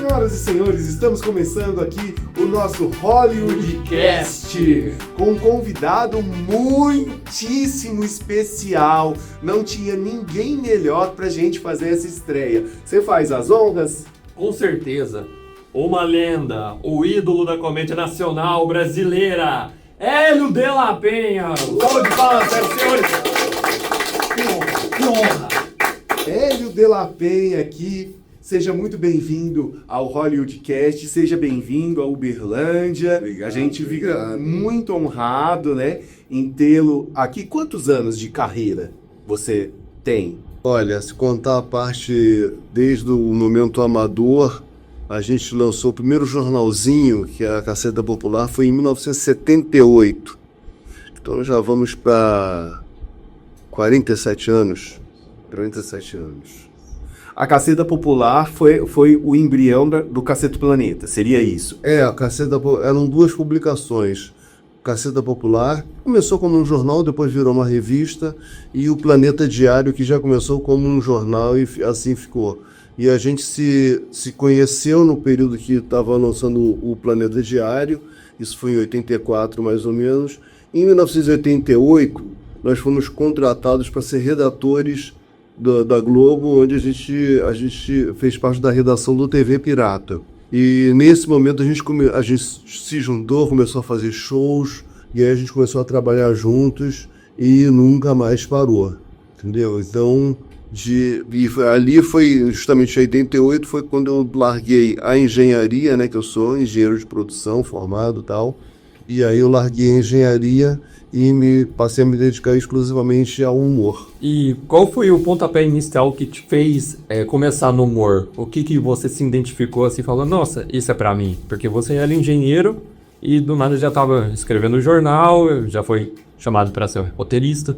Senhoras e senhores, estamos começando aqui o nosso Hollywoodcast com um convidado muitíssimo especial. Não tinha ninguém melhor pra gente fazer essa estreia. Você faz as honras? Com certeza. Uma lenda, o ídolo da comédia nacional brasileira, Hélio de la Penha. Salve de palmas, senhores. Que honra. Hélio de la Penha aqui. Seja muito bem-vindo ao Hollywoodcast, seja bem-vindo a Uberlândia. Obrigado, a gente fica muito honrado, né, em tê-lo aqui. Quantos anos de carreira você tem? Olha, se contar a parte desde o momento amador, a gente lançou o primeiro jornalzinho, que é a Caceta Popular, foi em 1978. Então já vamos para 47 anos. 47 anos. A Caceta Popular foi o embrião do Caceta Planeta, seria isso? A Caceta eram duas publicações. Caceta Popular começou como um jornal, depois virou uma revista, e o Planeta Diário, que já começou como um jornal e assim ficou. E a gente se conheceu no período que estava lançando o Planeta Diário, isso foi em 84 mais ou menos. Em 1988, nós fomos contratados para ser redatores da Globo, onde a gente fez parte da redação do TV Pirata. E nesse momento a gente se juntou, começou a fazer shows, e aí a gente começou a trabalhar juntos e nunca mais parou, entendeu? Então, ali foi justamente em 88, foi quando eu larguei a engenharia, né, que eu sou engenheiro de produção, formado e tal, e aí eu larguei a engenharia e passei a me dedicar exclusivamente ao humor. E qual foi o pontapé inicial que te fez começar no humor? O que você se identificou assim, falando, nossa, isso é pra mim? Porque você era engenheiro e do nada já estava escrevendo jornal, já foi chamado para ser roteirista.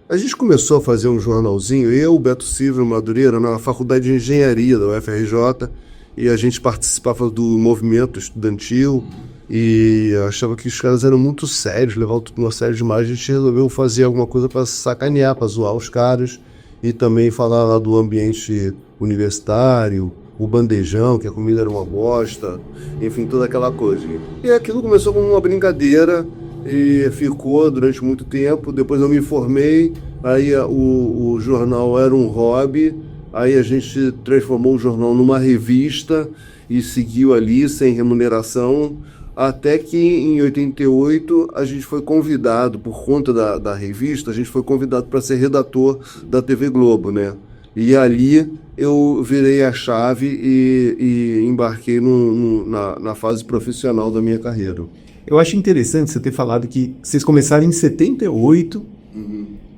A gente começou a fazer um jornalzinho, eu, Beto Silva e Madureira, na Faculdade de Engenharia da UFRJ, e a gente participava do movimento estudantil, e achava que os caras eram muito sérios, levavam tudo uma série demais. A gente resolveu fazer alguma coisa para sacanear, para zoar os caras, e também falar lá do ambiente universitário, o bandejão, que a comida era uma bosta, enfim, toda aquela coisa. E aquilo começou como uma brincadeira e ficou durante muito tempo. Depois eu me formei, aí o jornal era um hobby, aí a gente transformou o jornal numa revista e seguiu ali sem remuneração. Até que em 88 a gente foi convidado, por conta da revista, a gente foi convidado para ser redator da TV Globo, né? E ali eu virei a chave e embarquei na fase profissional da minha carreira. Eu acho interessante você ter falado que vocês começaram em 78.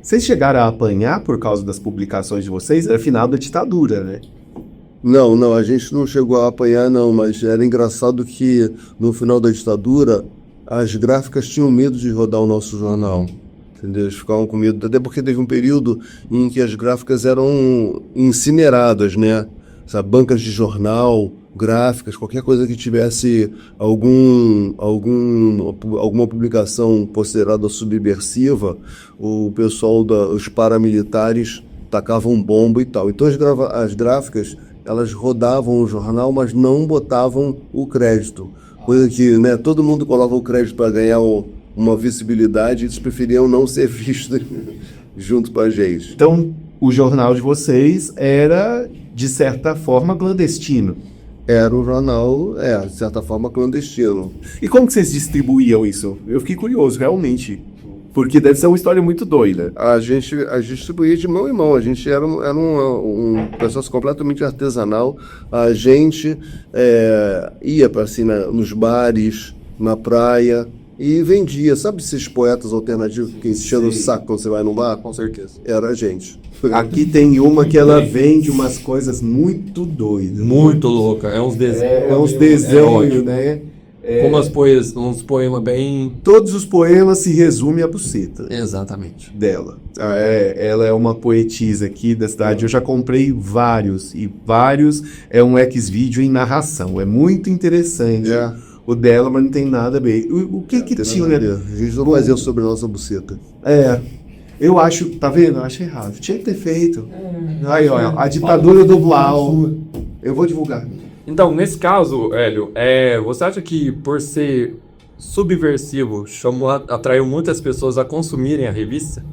Vocês chegaram a apanhar por causa das publicações de vocês? Era final da ditadura, né? Não, a gente não chegou a apanhar não, mas era engraçado que no final da ditadura as gráficas tinham medo de rodar o nosso jornal, entendeu? Eles ficavam com medo, até porque teve um período em que as gráficas eram incineradas, né? Sabe, bancas de jornal, gráficas, qualquer coisa que tivesse alguma publicação considerada subversiva, o pessoal os paramilitares tacavam bomba e tal. Então as gráficas, elas rodavam o jornal, mas não botavam o crédito. Coisa que, né, todo mundo colava o crédito para ganhar uma visibilidade, e eles preferiam não ser vistos junto com a gente. Então, o jornal de vocês era, de certa forma, clandestino. Era um jornal, de certa forma, clandestino. E como que vocês distribuíam isso? Eu fiquei curioso, realmente. Porque deve ser uma história muito doida. A gente distribuía de mão em mão. A gente era um processo completamente artesanal. A gente ia para assim, nos bares, na praia, e vendia. Sabe esses poetas alternativos que enchiam o saco quando você vai num bar? Com certeza. Era a gente. Aqui tem uma que ela vende umas coisas muito doidas. Muito louca. É uns desenhos. É uns desenhos, né? Como uns poemas bem... Todos os poemas se resumem à buceta. Exatamente. Dela. Ela é uma poetisa aqui da cidade. Eu já comprei vários. E vários é um Xvideo em narração. É muito interessante. O dela, mas não tem nada a ver. O que tinha, né? A gente não fazia sobre a nossa buceta. Eu acho, tá vendo? Eu acho errado. Tinha que ter feito. Aí, ó, a ditadura do Blau. Eu vou divulgar. Então, nesse caso, Hélio, você acha que por ser subversivo, atraiu muitas pessoas a consumirem a revista?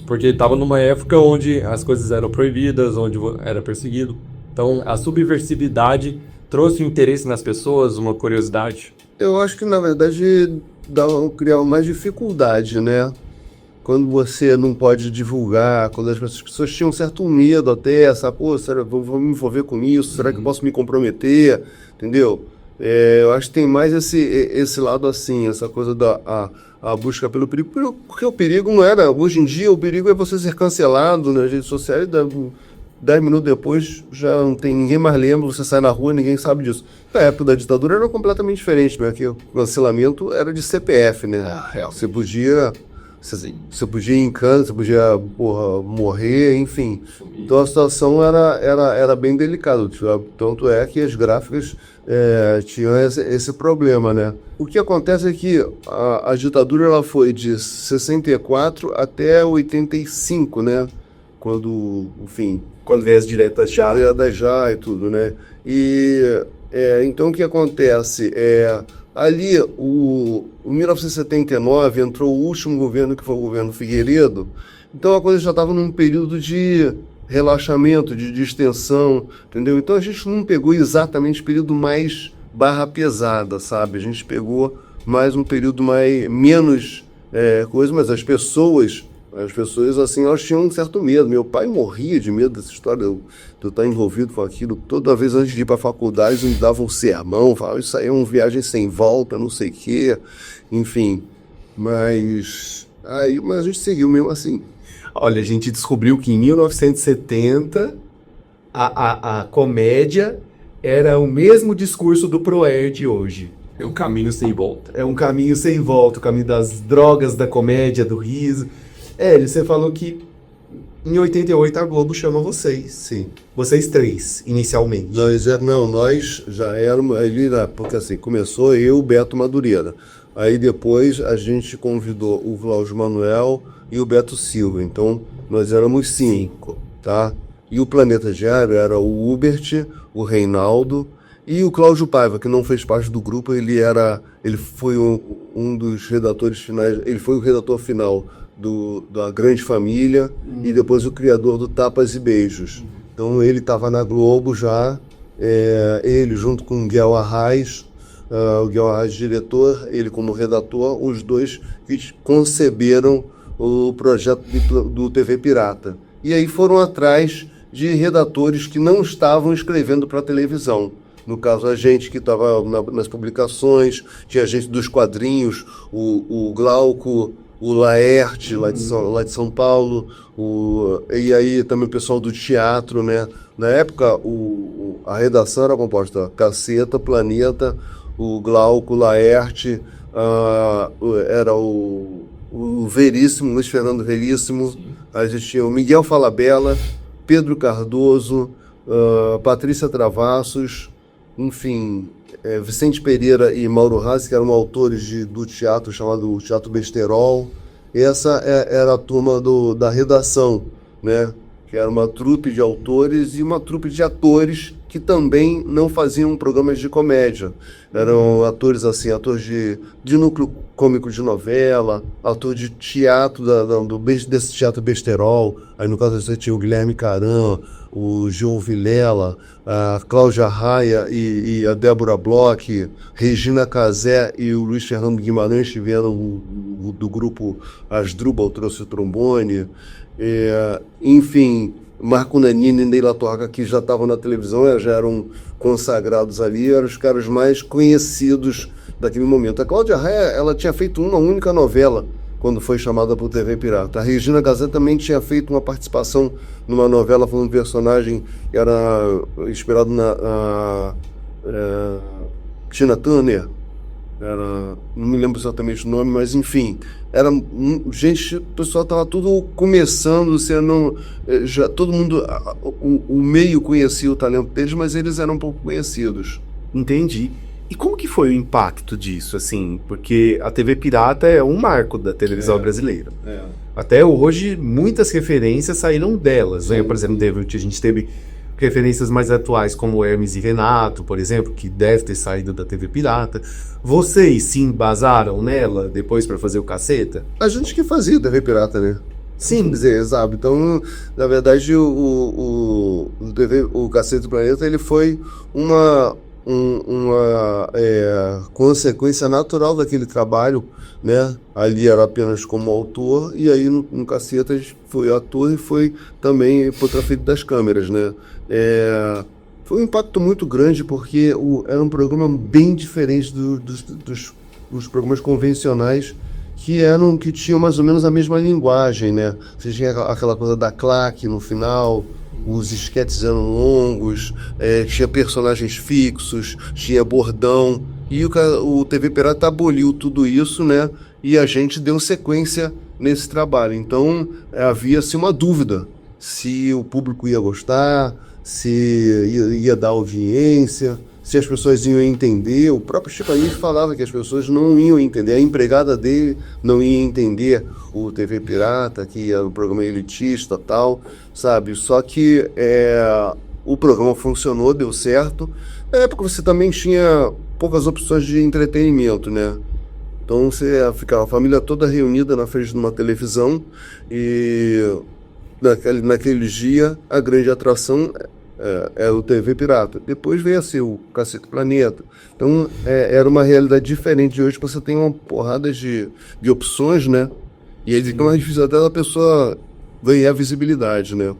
Porque estava numa época onde as coisas eram proibidas, onde era perseguido. Então, a subversividade trouxe um interesse nas pessoas, uma curiosidade. Eu acho que, na verdade, criar mais dificuldade, né? Quando você não pode divulgar, quando as pessoas tinham um certo medo até, sabe? Pô, será, vou me envolver com isso? Será que eu posso me comprometer? Entendeu? Eu acho que tem mais esse lado assim, essa coisa a busca pelo perigo, porque o perigo não era, hoje em dia o perigo é você ser cancelado nas redes sociais e 10 minutos depois já não tem, ninguém mais lembra, você sai na rua, ninguém sabe disso. Na época da ditadura era completamente diferente, né? Que o cancelamento era de CPF, né? Você podia ir em cana, você podia morrer, enfim. Então a situação era bem delicada. Tanto é que as gráficas tinham esse problema, né? O que acontece é que a ditadura ela foi de 64 até 85, né? Quando veio as diretas já e tudo, né? Então o que acontece? Ali, em 1979, entrou o último governo, que foi o governo Figueiredo. Então a coisa já estava num período de relaxamento, de distensão, entendeu? Então a gente não pegou exatamente o período mais barra pesada, sabe? A gente pegou mais um período menos coisa, mas as pessoas assim, elas tinham um certo medo. Meu pai morria de medo dessa história de eu estar envolvido com aquilo. Toda vez antes de ir para a faculdade, eles me davam um sermão, falavam, isso aí é uma viagem sem volta, não sei o quê, enfim. Mas a gente seguiu mesmo assim. Olha, a gente descobriu que em 1970 a comédia era o mesmo discurso do Proerd de hoje. É um caminho sem volta. É um caminho sem volta, o caminho das drogas, da comédia, do riso. Você falou que em 88 a Globo chama vocês. Sim. Vocês três, inicialmente. Nós já éramos, porque assim, começou eu, o Beto Madureira. Aí depois a gente convidou o Cláudio Manuel e o Beto Silva. Então nós éramos 5, tá? E o Planeta Diário era o Hubert, o Reinaldo e o Cláudio Paiva, que não fez parte do grupo. Ele foi um dos redatores finais, ele foi o redator final da Grande Família e depois o criador do Tapas e Beijos. Então ele estava na Globo já, ele junto com o Guel Arraes, o Guel Arraes diretor, ele como redator, os dois que conceberam o projeto do TV Pirata. E aí foram atrás de redatores que não estavam escrevendo para televisão. No caso, a gente que estava nas publicações, tinha gente dos quadrinhos, o Glauco, o Laerte, lá de São Paulo, e aí também o pessoal do teatro, né? Na época, a redação era composta Caceta, Planeta, o Glauco, o Laerte, era o Veríssimo, Luiz Fernando Veríssimo, a gente tinha o Miguel Falabella, Pedro Cardoso, Patrícia Travassos, enfim, Vicente Pereira e Mauro Rassi, que eram autores do teatro chamado Teatro Besterol. Essa era a turma da redação, né? Que era uma trupe de autores e uma trupe de atores que também não faziam programas de comédia. Eram atores assim, atores de núcleo cômico de novela, ator de teatro, desse teatro Besterol. Aí no caso você tinha o Guilherme Caram, o João Vilela, a Cláudia Raia e a Débora Bloch, Regina Casé e o Luiz Fernando Guimarães estiveram do grupo Asdrubal, trouxe o trombone. Enfim, Marco Nanini e Neila Torraca, que já estavam na televisão, já eram consagrados ali, eram os caras mais conhecidos daquele momento. A Cláudia Raia, ela tinha feito uma única novela quando foi chamada para o TV Pirata. A Regina Casé também tinha feito uma participação numa novela falando um personagem que era inspirado na Tina Turner. Não me lembro exatamente o nome, mas enfim, o pessoal estava tudo começando, todo mundo, o meio conhecia o talento deles, mas eles eram um pouco conhecidos. Entendi. E como que foi o impacto disso, assim? Porque a TV Pirata é um marco da televisão brasileira. Até hoje, muitas referências saíram delas, né? Por exemplo, a gente teve referências mais atuais como Hermes e Renato, por exemplo, que deve ter saído da TV Pirata. Vocês se embasaram nela depois para fazer o Caceta? A gente que fazia TV Pirata, né? Sim, dizer, sabe? Então, na verdade, o Cacete do Planeta, ele foi uma consequência natural daquele trabalho, né? Ali era apenas como autor, e aí no Cacete a gente foi ator e foi também por frente das câmeras, né? Foi um impacto muito grande porque era um programa bem diferente dos programas convencionais que tinham mais ou menos a mesma linguagem, né? Você tinha aquela coisa da claque no final, os esquetes eram longos, tinha personagens fixos, tinha bordão, e o TV Pirata aboliu tudo isso, né? E a gente deu sequência nesse trabalho. Então, havia-se uma dúvida se o público ia gostar, se ia dar audiência, se as pessoas iam entender. O próprio Chico Anísio falava que as pessoas não iam entender, a empregada dele não ia entender o TV Pirata, que era um programa elitista e tal, sabe? Só que o programa funcionou, deu certo, porque você também tinha poucas opções de entretenimento, né? Então você ficava a família toda reunida na frente de uma televisão e naquele dia a grande atração era o TV Pirata. Depois veio a ser o Cacete Planeta. Então era uma realidade diferente de hoje, porque você tem uma porrada de opções, né? E aí fica mais difícil até da pessoa ganhar visibilidade, né?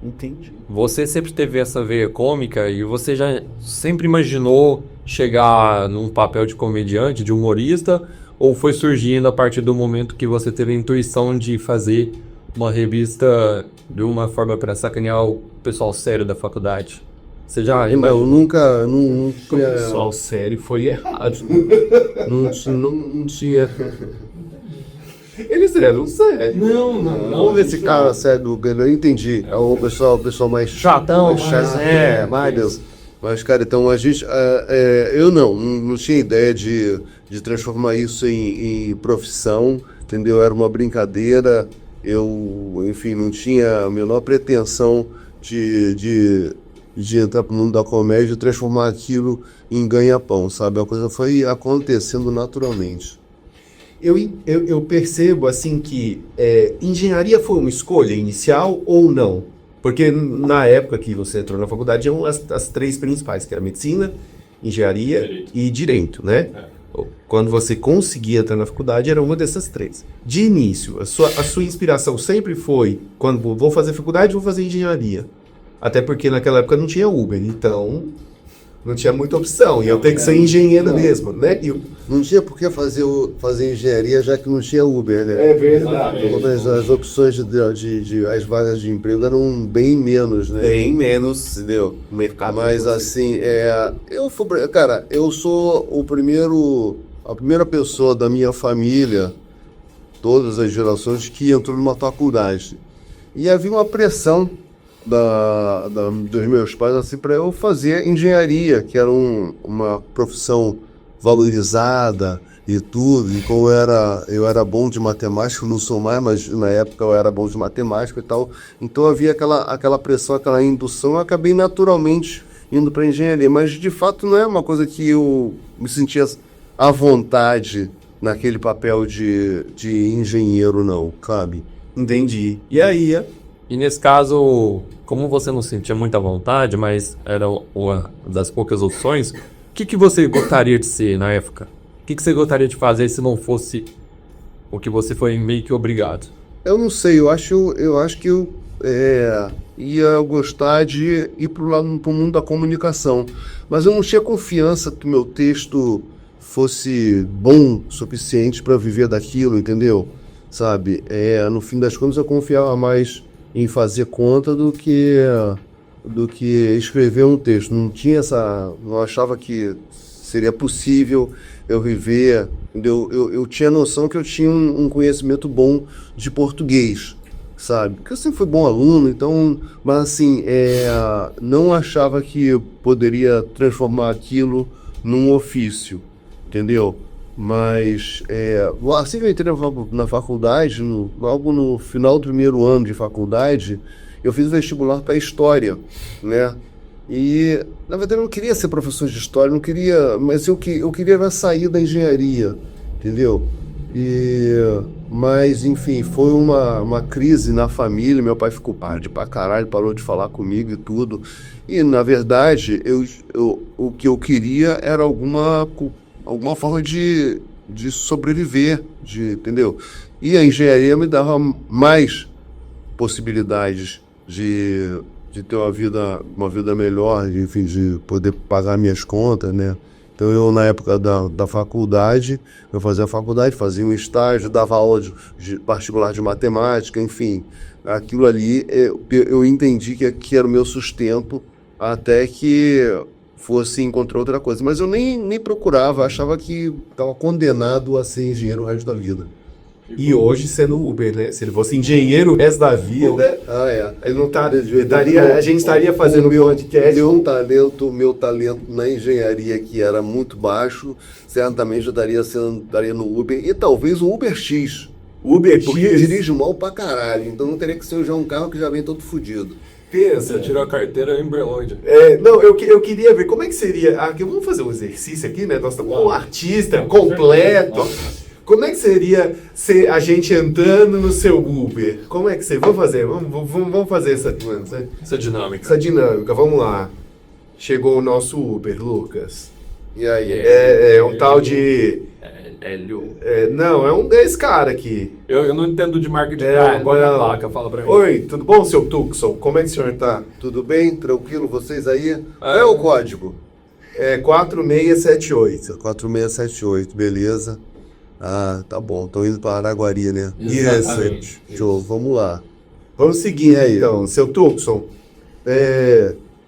Entendi. Você sempre teve essa veia cômica e você já sempre imaginou chegar num papel de comediante, de humorista, ou foi surgindo a partir do momento que você teve a intuição de fazer uma revista de uma forma para sacanear o pessoal sério da faculdade? Você já Eu nunca... O pessoal sério foi errado. Não tinha... Eles eram sérios. Não. Vamos ver esse cara sério, eu entendi. É o pessoal mais Chatão, mais Deus. Mas, cara, então a gente... eu não tinha ideia de transformar isso em profissão, entendeu? Era uma brincadeira. Eu, enfim, não tinha a menor pretensão de entrar pro mundo da comédia e transformar aquilo em ganha-pão, sabe? A coisa foi acontecendo naturalmente. Eu percebo, assim, que engenharia foi uma escolha inicial ou não? Porque na época que você entrou na faculdade, eram as três principais, que era medicina, engenharia e direito, né? Quando você conseguia entrar na faculdade, era uma dessas três. De início, a sua inspiração sempre foi, quando vou fazer faculdade, vou fazer engenharia. Até porque naquela época não tinha Uber, então não tinha muita opção. E eu tenho que ser engenheiro mesmo, né? Não tinha por que fazer engenharia, já que não tinha Uber, né? É verdade. As opções as vagas de emprego eram bem menos, né? Bem menos, entendeu? O mercado. Mas assim, eu sou a primeira pessoa da minha família, todas as gerações, que entrou numa faculdade. E havia uma pressão dos meus pais assim, para eu fazer engenharia, que era uma profissão valorizada e tudo. E como eu era bom de matemática, não sou mais, mas na época eu era bom de matemática e tal. Então havia aquela pressão, aquela indução, eu acabei naturalmente indo para engenharia. Mas de fato não é uma coisa que eu me sentia à vontade naquele papel de engenheiro, não, sabe? Entendi. E aí? E nesse caso, como você não sentia muita vontade, mas era uma das poucas opções, o que você gostaria de ser na época? O que você gostaria de fazer se não fosse o que você foi meio que obrigado? Eu não sei, eu acho que eu ia gostar de ir pro mundo da comunicação, mas eu não tinha confiança que meu texto fosse bom o suficiente para viver daquilo, entendeu? Sabe? No fim das contas eu confiava mais em fazer conta do que escrever um texto. Não achava que seria possível eu viver, entendeu? Eu tinha noção que eu tinha um conhecimento bom de português, sabe? Porque eu sempre fui bom aluno, então, mas assim, não achava que eu poderia transformar aquilo num ofício, entendeu? Mas assim que eu entrei na faculdade, logo no final do primeiro ano de faculdade, eu fiz o vestibular para História, né? E, na verdade, eu não queria ser professor de História, não queria, mas eu queria sair da engenharia, entendeu? Mas, enfim, foi uma crise na família, meu pai ficou pra caralho, parou de falar comigo e tudo. E, na verdade, o que eu queria era alguma forma de sobreviver, entendeu? E a engenharia me dava mais possibilidades de ter uma vida melhor, enfim, de poder pagar minhas contas, né? Então eu, na época da faculdade, eu fazia a faculdade, fazia um estágio, dava aula de particular de matemática, enfim. Aquilo ali, eu entendi que era o meu sustento até que fosse encontrar outra coisa. Mas eu nem procurava, achava que estava condenado a ser engenheiro o resto da vida. E hoje sendo Uber, né? Se ele fosse engenheiro o resto da vida, ele não tá, a gente estaria fazendo meu podcast. Meu talento na engenharia, que era muito baixo, certamente já estaria no Uber, e talvez o Uber X. Uber X? Porque dirige mal pra caralho, então não teria que ser já um carro que já vem todo fodido. Pensa. Tirou a carteira em Berlândia. Não, eu queria ver como é que seria. Vamos fazer um exercício aqui, né? Nós estamos com um artista completo. Como é que seria ser a gente andando no seu Uber? Como é que seria? Vamos fazer essa dinâmica. Vamos lá. Chegou o nosso Uber, Lucas. E aí? É um tal de... Hélio. Não, é esse cara aqui. Eu não entendo de marca de carro. Agora a placa, fala pra mim. Oi, tudo bom, seu Tucson? Como é que o senhor tá? Tudo bem? Tranquilo? Vocês aí? É o código? 4678. 4678, beleza. Tá bom. Estão indo para Araguari, né? Exatamente. Show, vamos lá. Vamos seguir aí, então. Seu Tucson.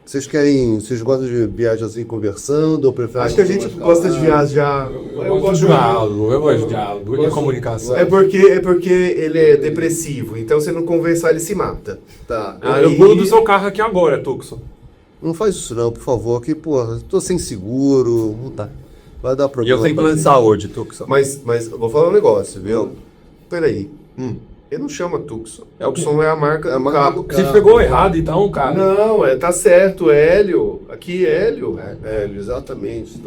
Vocês gostam de viagem assim, conversando, ou preferem... Acho que a gente gosta de viajar. Eu gosto de diálogo e comunicação. É porque ele é depressivo, então se não conversar ele se mata. Tá. Eu pulo do seu carro aqui agora, Tucson. Não faz isso não, por favor, que, porra, tô sem seguro, tá. Vai dar E problema. eu tenho plano de saúde, Tucson. Mas eu vou falar um negócio, viu? Peraí. Ele não chama Tucson. Tucson é a marca do carro. Você pegou errado, então, cara. Não, tá certo, Hélio. Aqui, Hélio. Hélio, exatamente,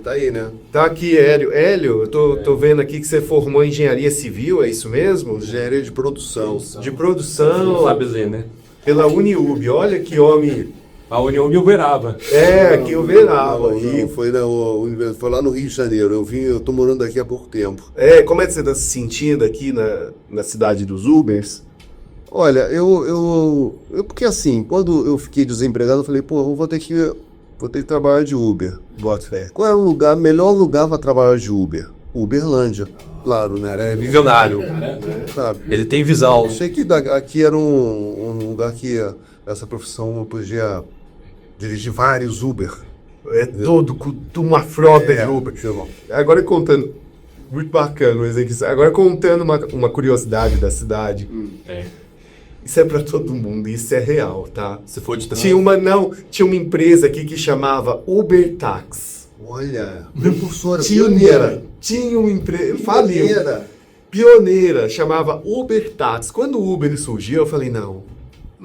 tá aí, né? Tá aqui, Hélio. Hélio, eu tô vendo aqui que você formou em engenharia civil, é isso mesmo? Engenharia de produção. De produção. Sabe ler, né? Pela Uniub. Olha que homem. A União em Uberaba. Aqui em Uberaba. Não, foi lá no Rio de Janeiro. Eu tô morando aqui há pouco tempo. Como é que você tá se sentindo aqui na cidade dos Ubers? Olha, porque assim, quando eu fiquei desempregado, eu falei, eu vou ter que trabalhar de Uber. Bota fé. Qual é o melhor lugar para trabalhar de Uber? Uberlândia. Claro, né? É visionário. Sabe? Ele tem visão. Achei que aqui era um lugar que essa profissão eu podia dirigir vários Uber. Todo com uma frota de Uber. Agora contando, muito bacana, agora contando uma curiosidade da cidade. Isso é pra todo mundo, isso é real, tá? Se for de tinha uma empresa aqui que chamava Uber Tax. Olha, precursora, pioneira. Tinha uma empresa, faliu. Pioneira, chamava Uber Tax. Quando o Uber surgiu, eu falei, não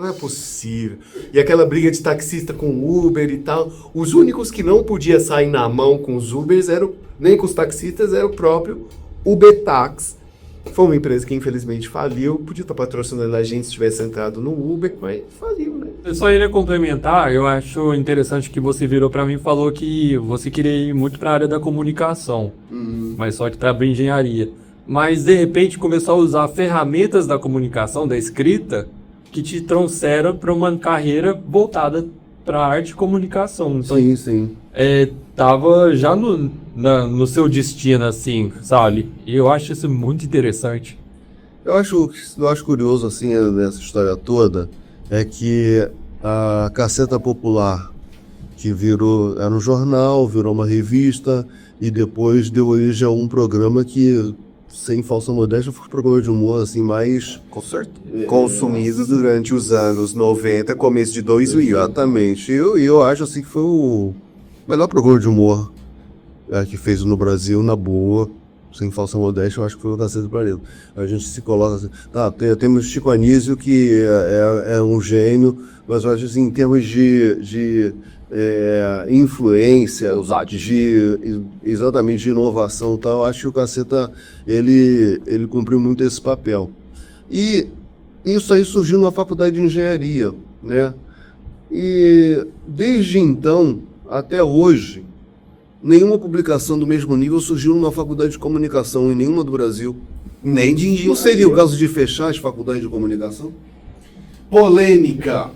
é possível. E aquela briga de taxista com Uber e tal. Os únicos que não podia sair na mão com os Ubers nem com os taxistas, era o próprio Uber Tax. Foi uma empresa que infelizmente faliu. Podia estar patrocinando a gente se tivesse entrado no Uber, mas faliu, né? Eu só iria complementar, eu acho interessante que você virou pra mim e falou que você queria ir muito pra área da comunicação, mas só que pra abrir engenharia. Mas de repente começou a usar ferramentas da comunicação, da escrita, que te trouxeram para uma carreira voltada para arte e comunicação. Então, sim. Tava já no seu destino, assim, sabe? E eu acho isso muito interessante. Eu acho curioso, assim, nessa história toda, é que a Caceta Popular, que era um jornal, virou uma revista, e depois deu origem a um programa que, sem falsa modéstia, foi um programa de humor, assim, mais Consumido durante os anos 90, começo de 2000. Exatamente. Eu acho, assim, que foi o melhor programa de humor que fez no Brasil, na boa. sem falsa modéstia, eu acho que foi o Cacete Planeta. A gente se coloca assim, temos Chico Anísio, que é um gênio, mas eu acho assim, em termos de influência, exatamente de inovação e tal, eu acho que o Caceta, ele cumpriu muito esse papel. E isso aí surgiu na faculdade de engenharia, né? E desde então, até hoje, nenhuma publicação do mesmo nível surgiu numa faculdade de comunicação, em nenhuma do Brasil. Nem de engenharia. Não seria o caso de fechar as faculdades de comunicação? Polêmica.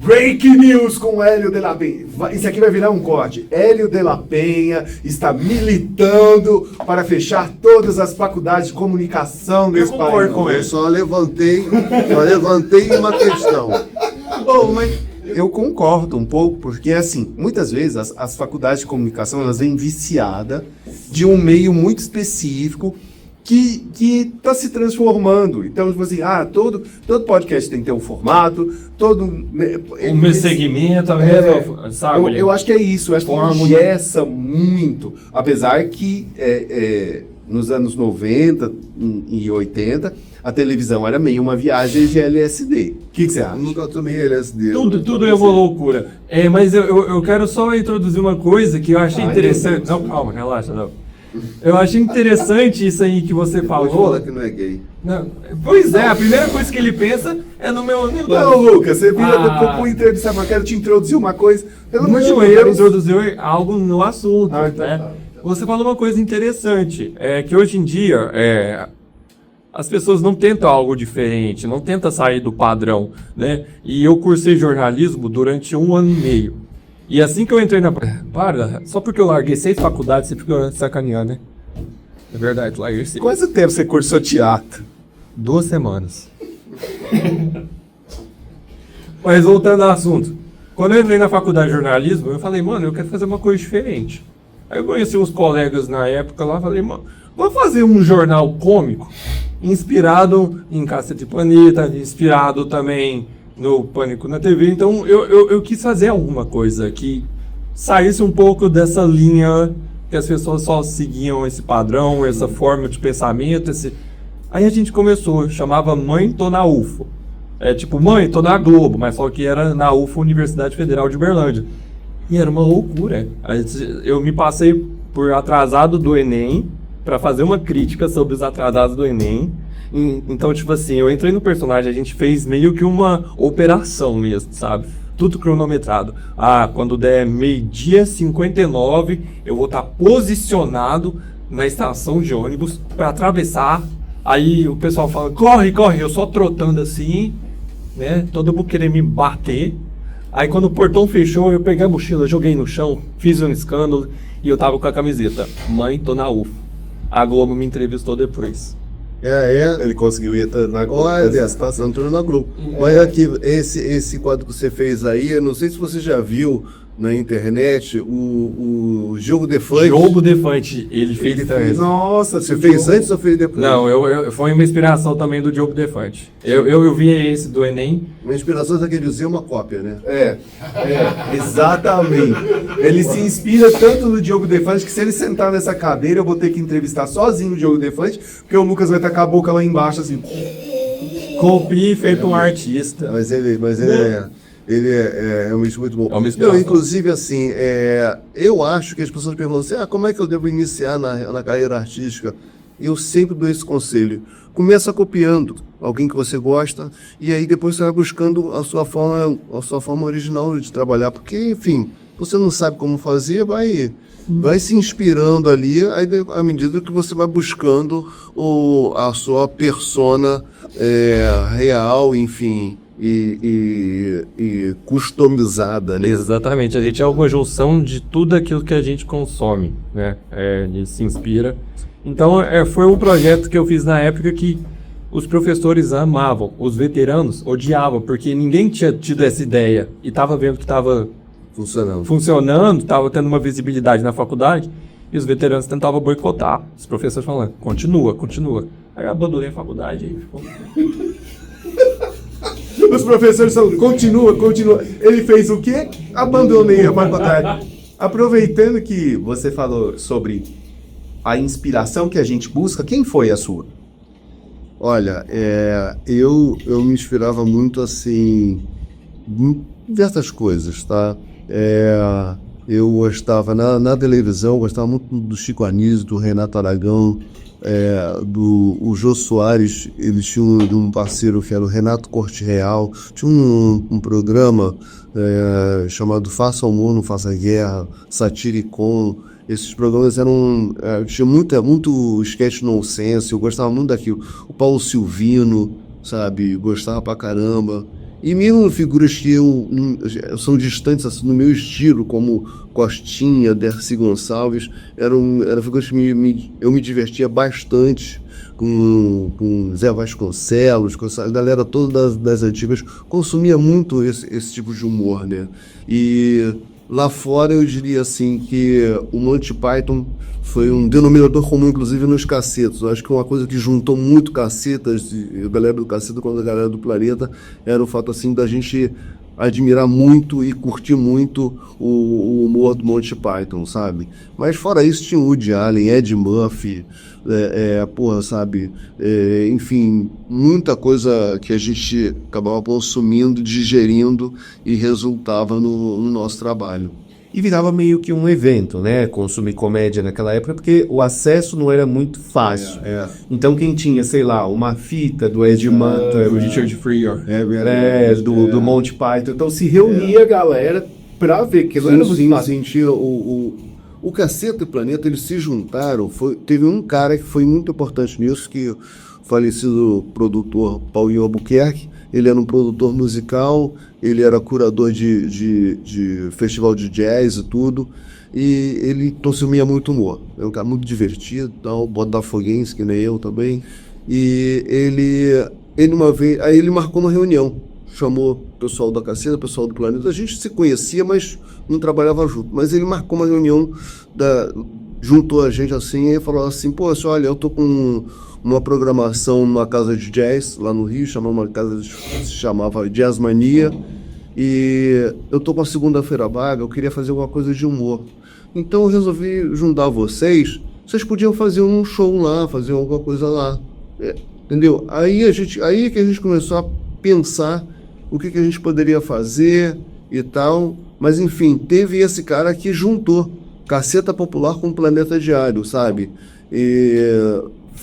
Break news com Hélio de la Penha. Isso aqui vai virar um corte. Hélio de la Penha está militando para fechar todas as faculdades de comunicação desse país. Eu só levantei uma questão. Bom, mas eu concordo um pouco, porque assim, muitas vezes as faculdades de comunicação elas vêm viciadas de um meio muito específico que está se transformando. Então, tipo assim, todo podcast tem que ter um formato, meu segmento, sabe? Eu acho que é isso, eu acho que engessa muito, apesar que nos anos 90 e 80, a televisão era meio uma viagem de LSD. O que você acha? Nunca tomei LSD. Tudo é uma loucura. Mas eu quero só introduzir uma coisa que eu achei interessante. Não, calma, relaxa, não. Eu achei interessante isso aí que você falou. Pode falar que não é gay. Não, pois é, a primeira coisa que ele pensa é no meu... Não, Lucas, você vira depois pro entrevista, mas quero te introduzir uma coisa. Pelo amor de Deus. Introduziu algo no assunto. Então, né? Você falou uma coisa interessante, que hoje em dia as pessoas não tentam algo diferente, não tentam sair do padrão, né? E eu cursei jornalismo durante 1 ano e meio. E assim que eu entrei na... Para, só porque eu larguei 6 faculdades, você fica sacaneando, né? É verdade, larguei 6. Quanto tempo você cursou teatro? 2 semanas. Mas voltando ao assunto. Quando eu entrei na faculdade de jornalismo, eu falei, mano, eu quero fazer uma coisa diferente. Aí eu conheci uns colegas na época lá, falei, mano, vamos fazer um jornal cômico, inspirado em Cacete Planeta, inspirado também no Pânico na TV. Então eu quis fazer alguma coisa que saísse um pouco dessa linha que as pessoas só seguiam esse padrão, essa forma de pensamento. Aí a gente começou, chamava Mãe, tô na UFO. Tipo, mãe, tô na Globo, mas só que era na UFO, Universidade Federal de Uberlândia. E era uma loucura. Eu me passei por atrasado do Enem para fazer uma crítica sobre os atrasados do Enem. Então, tipo assim, eu entrei no personagem, a gente fez meio que uma operação mesmo, sabe? Tudo cronometrado. Quando der 12h59, eu vou estar posicionado na estação de ônibus para atravessar. Aí o pessoal fala, corre, eu só trotando assim, né? Todo mundo querendo me bater. Aí quando o portão fechou, eu peguei a mochila, joguei no chão, fiz um escândalo e eu tava com a camiseta. Mãe, tô na UFO. A Globo me entrevistou depois. Ele conseguiu ir na Globo. Olha, você tá entrando na Globo. Olha aqui, esse quadro que você fez aí, eu não sei se você já viu na internet o Jogo Defante. Jogo Defante, ele fez. Nossa, você fez antes ou fez depois? Não, foi uma inspiração também do Diogo Defante. Eu vi esse do Enem. Uma inspiração daquele dizer uma cópia, né? Exatamente. Ele se inspira tanto no Diogo Defante que se ele sentar nessa cadeira eu vou ter que entrevistar sozinho o Diogo Defante, porque o Lucas vai estar com a boca lá embaixo assim. Copia feito um artista. Mas ele é realmente muito bom. Inclusive, assim, eu acho que as pessoas perguntam assim, como é que eu devo iniciar na carreira artística? Eu sempre dou esse conselho. Começa copiando alguém que você gosta e aí depois você vai buscando a sua forma original de trabalhar. Porque, enfim, você não sabe como fazer, vai se inspirando ali, aí à medida que você vai buscando a sua persona real, enfim... E customizada, né? Exatamente, a gente é uma junção de tudo aquilo que a gente consome, né? Ele se inspira. Então, foi um projeto que eu fiz na época que os professores amavam, os veteranos odiavam, porque ninguém tinha tido essa ideia e estava vendo que estava funcionando, estava tendo uma visibilidade na faculdade, e os veteranos tentavam boicotar. Os professores falando, continua. Aí eu abandonei a faculdade e ficou... Os professores falam, continua. Ele fez o quê? Abandonei a faculdade. Aproveitando que você falou sobre a inspiração que a gente busca, quem foi a sua? Olha, eu me inspirava muito, assim, em diversas coisas, tá? Eu gostava, na televisão, eu gostava muito do Chico Anísio, do Renato Aragão, o Jô Soares. Eles tinham um parceiro que era o Renato Corte Real. Tinha um programa chamado Faça Humor, Não Faça Guerra, Satiricon. Esses programas eram... tinha muito sketch nonsense, eu gostava muito daquilo. O Paulo Silvino, sabe, gostava pra caramba. E mesmo figuras que são distantes assim, no meu estilo, como Costinha, Dercy Gonçalves, eram figuras que eu me divertia bastante com Zé Vasconcelos, com essa galera toda das antigas, consumia muito esse tipo de humor, né? E lá fora eu diria assim que o Monty Python foi um denominador comum, inclusive nos Cacetas. Eu acho que uma coisa que juntou muito Cacetas, a galera do Caceta com a galera do Planeta, era o fato assim da gente admirar muito e curtir muito o humor do Monty Python, sabe? Mas fora isso tinha Woody Allen, Ed Murphy, sabe? Enfim, muita coisa que a gente acabava consumindo, digerindo e resultava no nosso trabalho. E virava meio que um evento, né? Consumir comédia naquela época, porque o acesso não era muito fácil. Então quem tinha, sei lá, uma fita do Ed Murphy, O Richard Pryor. do Monty Python, então se reunia a galera pra ver que era sentia o Caceta e o Planeta, eles se juntaram. Teve um cara que foi muito importante nisso, que o falecido produtor Paulinho Albuquerque. Ele era um produtor musical, ele era curador de festival de jazz e tudo, e ele consumia muito humor. É um cara muito divertido, botafoguense, que nem eu também. E ele uma vez, aí ele marcou uma reunião, chamou o pessoal da Caceta, o pessoal do Planeta. A gente se conhecia, mas não trabalhava junto. Mas ele marcou uma reunião, juntou a gente assim e falou assim: poxa, olha, eu tô com uma programação numa casa de jazz lá no Rio, se chamava Jazz Mania, e eu tô com a segunda-feira vaga, eu queria fazer alguma coisa de humor. Então eu resolvi juntar vocês podiam fazer um show lá, fazer alguma coisa lá. Entendeu? Aí que a gente começou a pensar o que a gente poderia fazer e tal, mas enfim, teve esse cara que juntou Caceta Popular com Planeta Diário, sabe?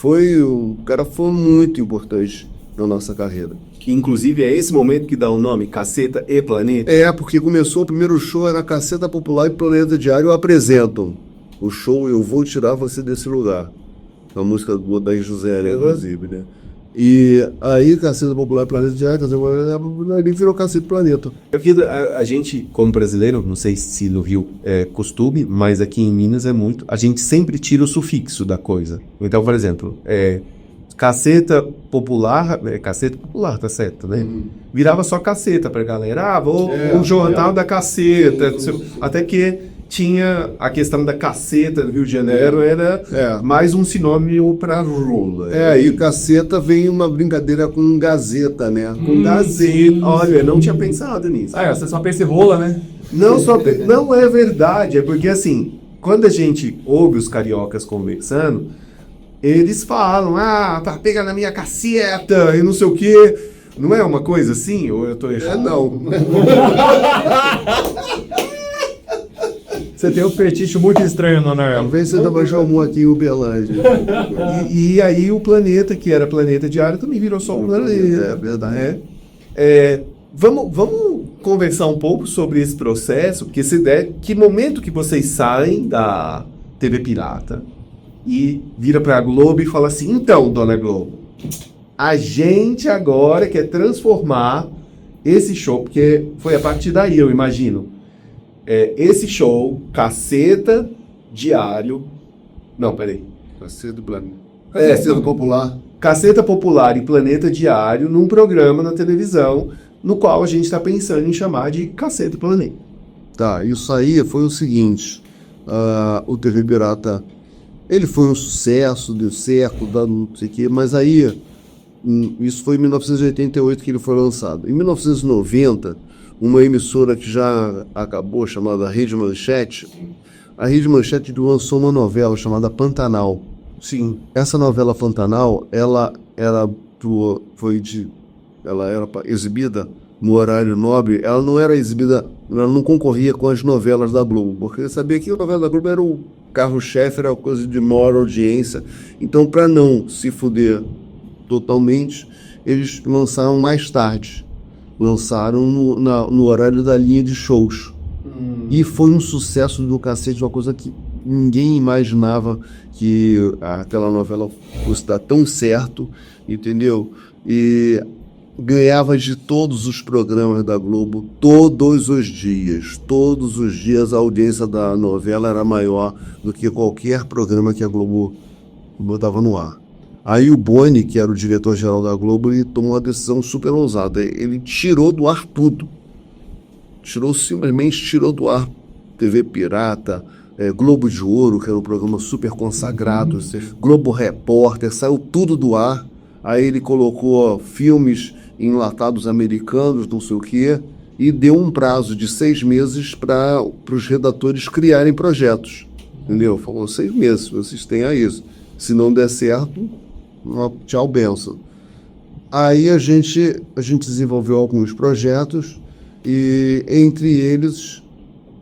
O cara foi muito importante na nossa carreira. Que inclusive é esse momento que dá o nome, Caceta e Planeta? Porque começou o primeiro show, era Caceta Popular e Planeta Diário apresentam o show Eu Vou Tirar Você Desse Lugar. A música do Odair José, né, inclusive, né? E aí Caceta Popular e Planeta Diário, ele virou Caceta Planeta. A gente, como brasileiro, não sei se no Rio é costume, mas aqui em Minas é muito, a gente sempre tira o sufixo da coisa. Então, por exemplo, Caceta Popular, tá certo, né? Virava só Caceta pra galera, o jornal da Caceta, até que tinha a questão da Caceta do Rio de Janeiro, era mais um sinônimo para rola. E Caceta vem uma brincadeira com Gazeta, né? Com Gazeta. Olha, eu não tinha pensado nisso. Você só pensa em rola, né? Não é verdade, é porque assim, quando a gente ouve os cariocas conversando, eles falam, tá pegando na minha caceta e não sei o quê. Não é uma coisa assim? Ou eu tô errado? Não. Você tem um fetiche muito estranho, Nonael. Talvez você tava chamando aqui em Uberlândia. E aí o Planeta, que era Planeta Diário, também virou só um Planeta. É verdade. Vamos conversar um pouco sobre esse processo, porque que momento que vocês saem da TV Pirata e vira pra Globo e fala assim: então, dona Globo, a gente agora quer transformar esse show, porque foi a partir daí, eu imagino, esse show, Caceta Diário... Não, peraí. Caceta Planeta. Caceta Popular. Caceta Popular e Planeta Diário num programa na televisão, no qual a gente está pensando em chamar de Caceta Planeta. Tá, isso aí foi o seguinte. O TV Pirata, ele foi um sucesso, deu certo, não sei o quê, mas aí, isso foi em 1988 que ele foi lançado. Em 1990... uma emissora que já acabou, chamada Rede Manchete, a Rede Manchete lançou uma novela chamada Pantanal. Sim. Essa novela Pantanal, ela era exibida no horário nobre. Ela não era exibida, ela não concorria com as novelas da Globo, porque eu sabia que a novela da Globo era o carro-chefe, era coisa de maior audiência. Então, para não se fuder totalmente, eles lançaram mais tarde. Lançaram no horário da linha de shows. E foi um sucesso do cacete, uma coisa que ninguém imaginava que aquela novela fosse dar tão certo, entendeu? E ganhava de todos os programas da Globo, todos os dias. Todos os dias a audiência da novela era maior do que qualquer programa que a Globo botava no ar. Aí o Boni, que era o diretor-geral da Globo, ele tomou uma decisão super ousada. Ele tirou do ar tudo. Simplesmente tirou do ar TV Pirata, Globo de Ouro, que era um programa super consagrado, Globo Repórter, saiu tudo do ar. Aí ele colocou filmes enlatados americanos, não sei o quê, e deu um prazo de 6 meses para os redatores criarem projetos. Entendeu? Falou 6 meses, vocês têm a isso. Se não der certo, tchau, benção. Aí a gente desenvolveu alguns projetos e, entre eles,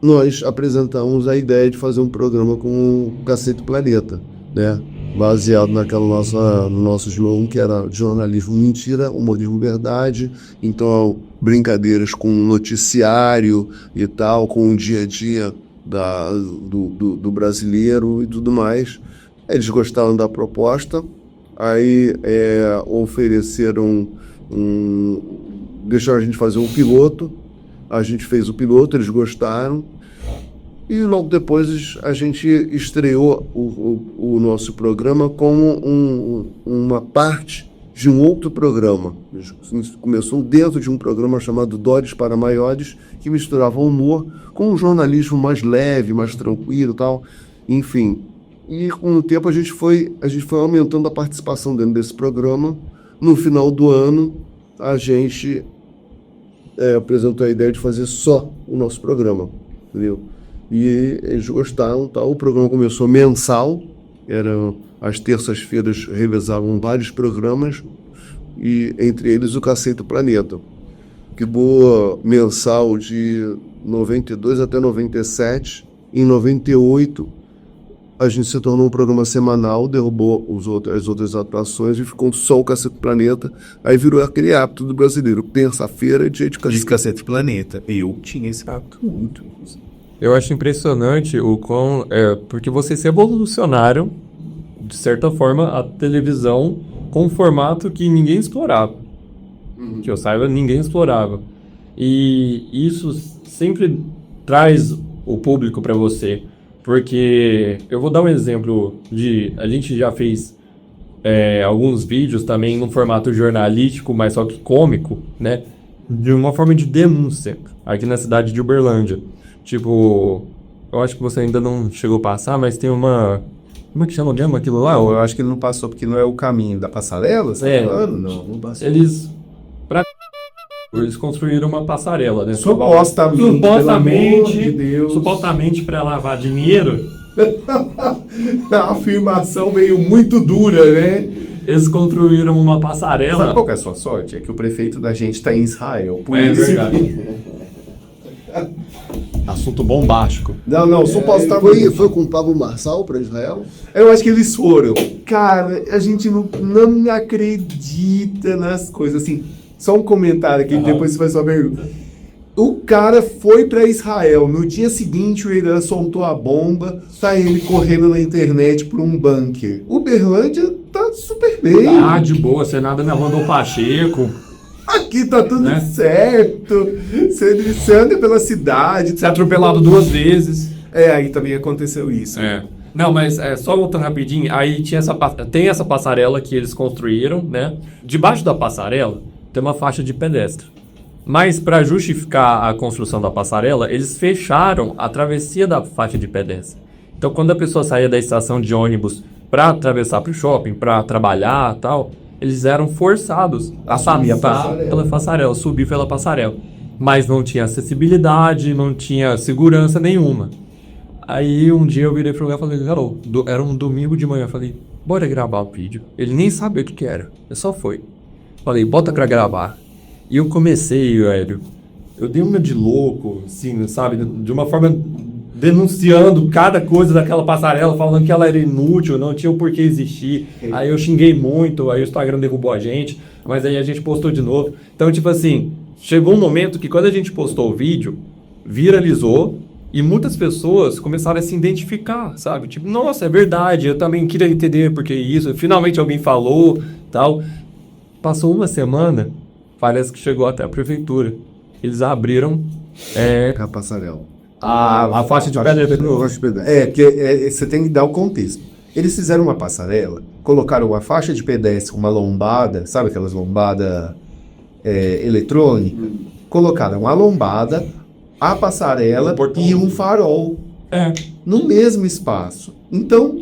nós apresentamos a ideia de fazer um programa com o Cacete Planeta, né? Baseado no nosso slogan, que era jornalismo mentira, humorismo verdade. Então, brincadeiras com noticiário e tal, com o dia a dia do brasileiro e tudo mais. Eles gostaram da proposta, aí ofereceram deixaram a gente fazer um piloto. A gente fez o piloto, eles gostaram. E logo depois a gente estreou o nosso programa como uma parte de um outro programa. Começou dentro de um programa chamado Dores para Maiores, que misturava humor com um jornalismo mais leve, mais tranquilo e tal. Enfim. E com o tempo a gente foi aumentando a participação dentro desse programa. No final do ano, a gente apresentou a ideia de fazer só o nosso programa, entendeu? E eles gostaram, tal. O programa começou mensal, às terças-feiras revezavam vários programas, e entre eles o Cacete Planeta, que boa mensal de 92 até 97. Em 98 a gente se tornou um programa semanal, derrubou as outras atrações e ficou só o Cacete Planeta. Aí virou aquele hábito do brasileiro, terça-feira dia de Cacete Planeta. Eu tinha esse hábito muito. Eu acho impressionante o quão... porque vocês revolucionaram, de certa forma, a televisão com um formato que ninguém explorava. Que eu saiba, ninguém explorava. E isso sempre traz o público para você. Porque eu vou dar um exemplo de... A gente já fez alguns vídeos também no formato jornalístico, mas só que cômico, né? De uma forma de denúncia, aqui na cidade de Uberlândia. Tipo, eu acho que você ainda não chegou a passar, mas tem uma... Como é que chama mesmo aquilo lá? Não, eu acho que ele não passou, porque não é o caminho da passarela, você tá falando? Não passou. Eles construíram uma passarela, né? Supostamente, pelo amor de Deus. Supostamente para lavar dinheiro. A afirmação veio muito dura, né? Eles construíram uma passarela. Sabe qual que é a sua sorte? É que o prefeito da gente está em Israel. Por É isso verdade. Assunto bombástico. Não, supostamente. Foi com o Pablo Marçal para Israel? Eu acho que eles foram. Cara, a gente não acredita nas coisas. Assim, só um comentário aqui, depois você vai saber. O cara foi para Israel. No dia seguinte, o Irã soltou a bomba. Tá ele correndo na internet por um bunker. Uberlândia tá super bem. Ah, de boa. Você nada me mandou Pacheco. Aqui tá tudo Né? certo. Você anda pela cidade. Você é atropelado 2 vezes. Aí também aconteceu isso. Não, mas só voltando rapidinho, aí tem essa passarela que eles construíram, né? Debaixo da passarela tem uma faixa de pedestre. Mas para justificar a construção da passarela, eles fecharam a travessia da faixa de pedestre. Então quando a pessoa saía da estação de ônibus para atravessar para o shopping, para trabalhar e tal, eles eram forçados a passar pela passarela, subir pela passarela. Mas não tinha acessibilidade, não tinha segurança nenhuma. Aí um dia eu virei pro lugar e falei, Carol, era um domingo de manhã, eu falei, bora gravar um vídeo. Ele nem sabia o que era, eu só foi. Falei, bota pra gravar. E eu comecei, velho, eu dei uma de louco, assim, sabe, de uma forma denunciando cada coisa daquela passarela, falando que ela era inútil, não tinha o porquê existir. Aí eu xinguei muito, aí o Instagram derrubou a gente, mas aí a gente postou de novo. Então, tipo assim, chegou um momento que quando a gente postou o vídeo, viralizou e muitas pessoas começaram a se identificar, sabe? Tipo, nossa, é verdade, eu também queria entender porque isso, finalmente alguém falou, tal. Passou uma semana, parece que chegou até a prefeitura. Eles abriram A passarela. a faixa de pedra. Porque você tem que dar o contexto. Eles fizeram uma passarela, colocaram uma faixa de pedestre, uma lombada, sabe aquelas lombadas eletrônicas? Colocaram a lombada, a passarela e um farol no mesmo espaço. Então,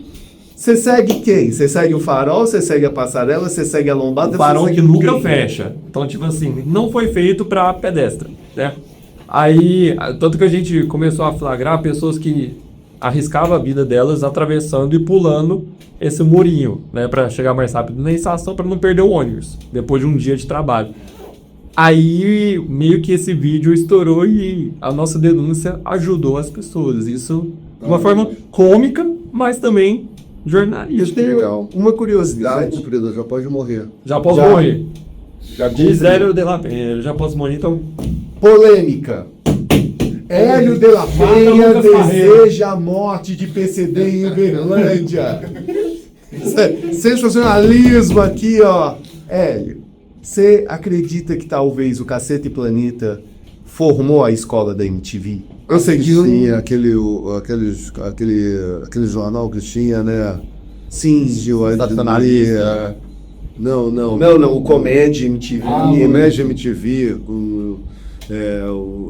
você segue quem? Você segue o farol, você segue a passarela, você segue a lombada... O farol você que segue nunca quem? fecha. Então, tipo assim, não foi feito para pedestre, né? Aí, tanto que a gente começou a flagrar pessoas que arriscavam a vida delas atravessando e pulando esse murinho, né? Para chegar mais rápido na estação, para não perder o ônibus, depois de um dia de trabalho. Aí, meio que esse vídeo estourou e a nossa denúncia ajudou as pessoas. Isso de uma forma cômica, mas também jornalística. Legal. Uma curiosidade... Cumprida, já pode morrer. Já posso morrer. Diz Hélio de la Penha, já posso morrer, então... Polêmica. Hélio de la Penha deseja a morte de PCD em Uberlândia. Sensacionalismo aqui, ó. Hélio, você acredita que talvez o Cacete e Planeta formou a escola da MTV? Eu sei que Sim, aquele jornal que tinha, né? sim, Sensacionalista. Não, o Comédia MTV. Comédia MTV, com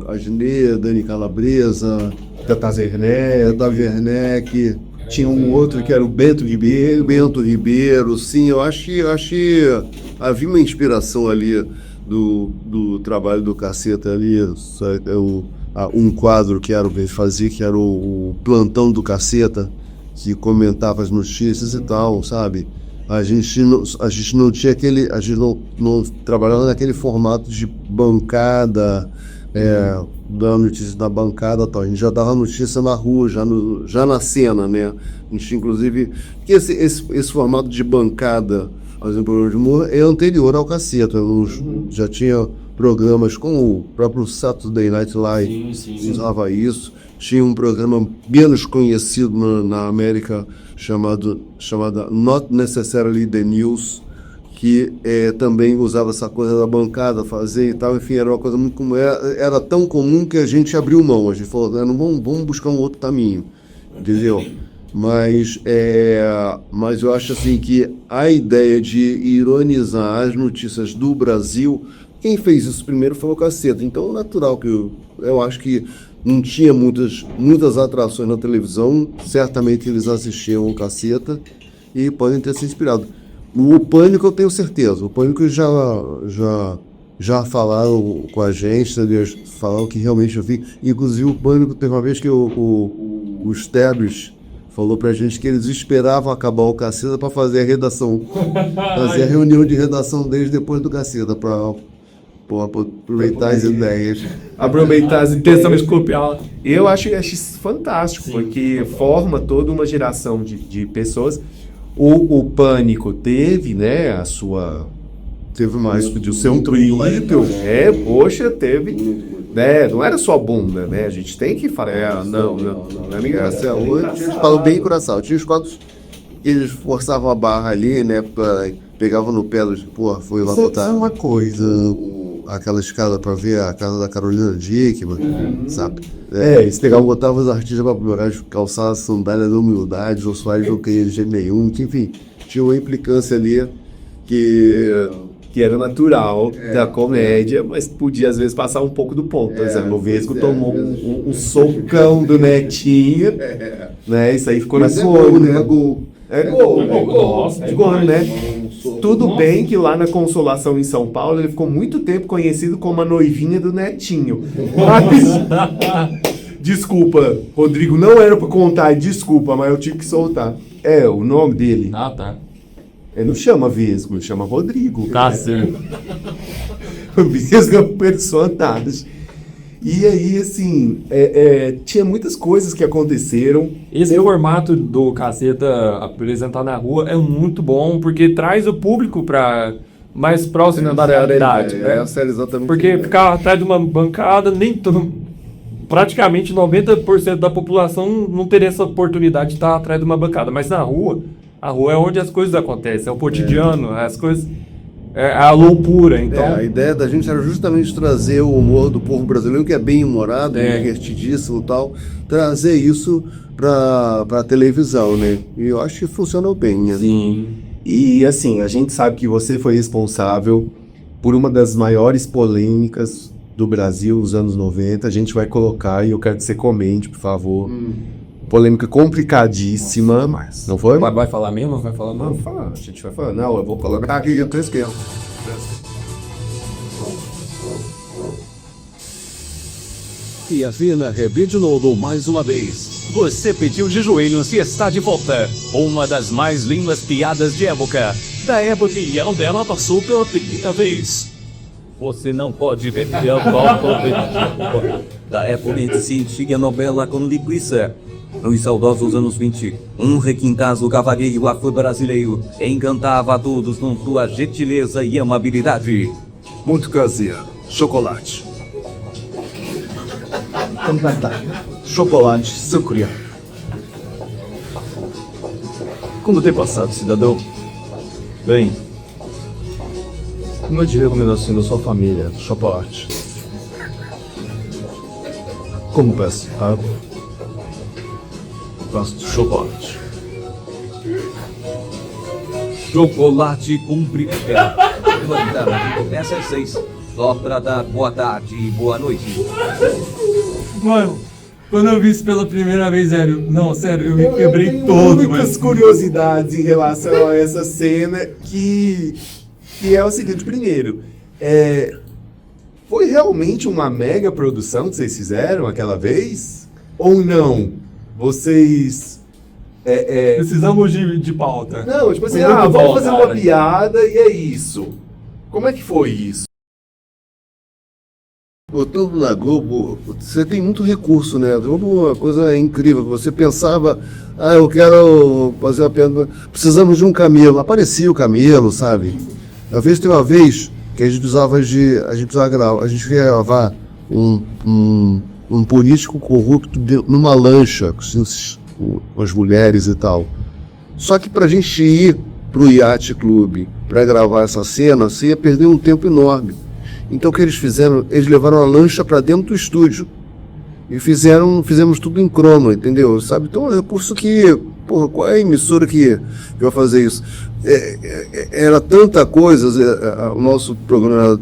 a Agenê, Dani Calabresa, Tata Werneck. Tata Werneck, tinha um outro que era o Bento Ribeiro, sim, eu acho que havia uma inspiração ali do trabalho do Caceta ali, um quadro que era o que ele fazia, que era o plantão do Caceta, que comentava as notícias e tal, sabe? A gente não tinha aquele, a gente não trabalhava naquele formato de bancada, dando notícia na bancada, tal. A gente já dava notícia na rua, já na cena, né? A gente, inclusive, porque esse formato de bancada, por exemplo, de humor, é anterior ao Caceta. Já tinha programas como o próprio Saturday Night Live, usava isso. Tinha um programa menos conhecido na América chamada Not Necessarily the News, que também usava essa coisa da bancada, fazer e tal. Enfim, era uma coisa muito comum. Era tão comum que a gente abriu mão. A gente falou, não, vamos buscar um outro caminho, entendeu? Mas eu acho assim que a ideia de ironizar as notícias do Brasil, quem fez isso primeiro foi o Caceta. Então, natural que eu acho que não tinha muitas atrações na televisão, certamente eles assistiam o Caceta e podem ter se inspirado. O Pânico eu tenho certeza, o Pânico já falaram com a gente, eles falaram que realmente eu vi. Inclusive o Pânico teve uma vez que o Stebbs falou pra gente que eles esperavam acabar o Caceta para fazer a redação, fazer a reunião de redação deles depois do Caceta, para aproveitar as ideias. Aproveitar as intenções copiar. Eu acho isso fantástico, porque forma toda uma geração de pessoas. O Pânico teve, né, a sua... Teve mais de ser um trilho, teve... Né, não era só bunda, né? A gente tem que falar... Não é minha... Falou bem engraçado. Tinha os quadros... Eles forçavam a barra ali, né? Pegavam no pé dos... Foi lá botar uma coisa... Aquela escada pra ver a casa da Carolina Dickmann, sabe? Eles botavam os artistas pra calçar a sandália da humildade, os Soares não queriam de jeito nenhum, enfim, tinha uma implicância ali que era natural da comédia, mas podia às vezes passar um pouco do ponto. Por exemplo, o Vesgo tomou um socão do Netinho, né? Isso aí ficou no gol, né? Gol, né? Tudo bem que lá na Consolação em São Paulo ele ficou muito tempo conhecido como a noivinha do Netinho. Mas Desculpa, Rodrigo, não era pra contar, desculpa, mas eu tive que soltar. É, o nome dele. Ah, tá. Ele não chama Vesgo, ele chama Rodrigo. Tá certo. Vesgo é um personagem. E aí, assim, tinha muitas coisas que aconteceram. Esse formato do Caceta apresentar na rua é muito bom, porque traz o público para mais próximo da realidade. Né? Essa era exatamente. Porque ficar atrás de uma bancada, praticamente 90% da população não teria essa oportunidade de estar atrás de uma bancada. Mas na rua, a rua é onde as coisas acontecem, é o cotidiano, as coisas... É a loucura, então... A ideia da gente era justamente trazer o humor do povo brasileiro, que é bem humorado, divertidíssimo e tal, trazer isso pra televisão, né? E eu acho que funcionou bem, né? Sim. E, assim, a gente sabe que você foi responsável por uma das maiores polêmicas do Brasil nos anos 90. A gente vai colocar e eu quero que você comente, por favor. Polêmica complicadíssima. Mas não foi? Vai falar mesmo ou vai falar Não, não? fala, a gente vai falar. Não, eu vou colocar aqui, eu tô esquerdo. E a Vina rebidinou mais uma vez. Você pediu de joelhos e está de volta. Uma das mais lindas piadas de época. Da época e a dela passou pela primeira vez. Você não pode ver da época se tinha novela com linguiça. Nos saudosos anos 20, um requintado cavalheiro afro-brasileiro encantava a todos com sua gentileza e amabilidade. Muito caseiro. Chocolate. Chocolate sucria. Como tem passado, cidadão? Bem, uma de recomendação da sua família, chocolate. Como peço água? Gosto de chocolate. Chocolate com brigadeiro. Começa às 6. Só pra dar boa tarde e boa noite. Mano, quando eu vi isso pela primeira vez, sério, eu me quebrei tenho todo, muitas curiosidades em relação a essa cena que é o seguinte. Primeiro, foi realmente uma mega produção que vocês fizeram aquela vez? Ou não? Vocês... Precisamos de pauta. Não, tipo assim, Muito vamos bom, fazer cara. uma piada e é isso. Como é que foi isso? Botando na Globo, você tem muito recurso, né? A Globo é uma coisa incrível. Você pensava, eu quero fazer uma piada, precisamos de um camelo. Aparecia o camelo, sabe? Às vezes tem uma vez que a gente queria gravar um político corrupto numa lancha com as mulheres e tal. Só que pra gente ir pro Yacht Club pra gravar essa cena, você ia perder um tempo enorme. Então o que eles fizeram? Eles levaram a lancha pra dentro do estúdio e fizemos tudo em crono, entendeu? Sabe? Então é um recurso que, porra, qual é a emissora que vai fazer isso? Era tanta coisa, o nosso programa era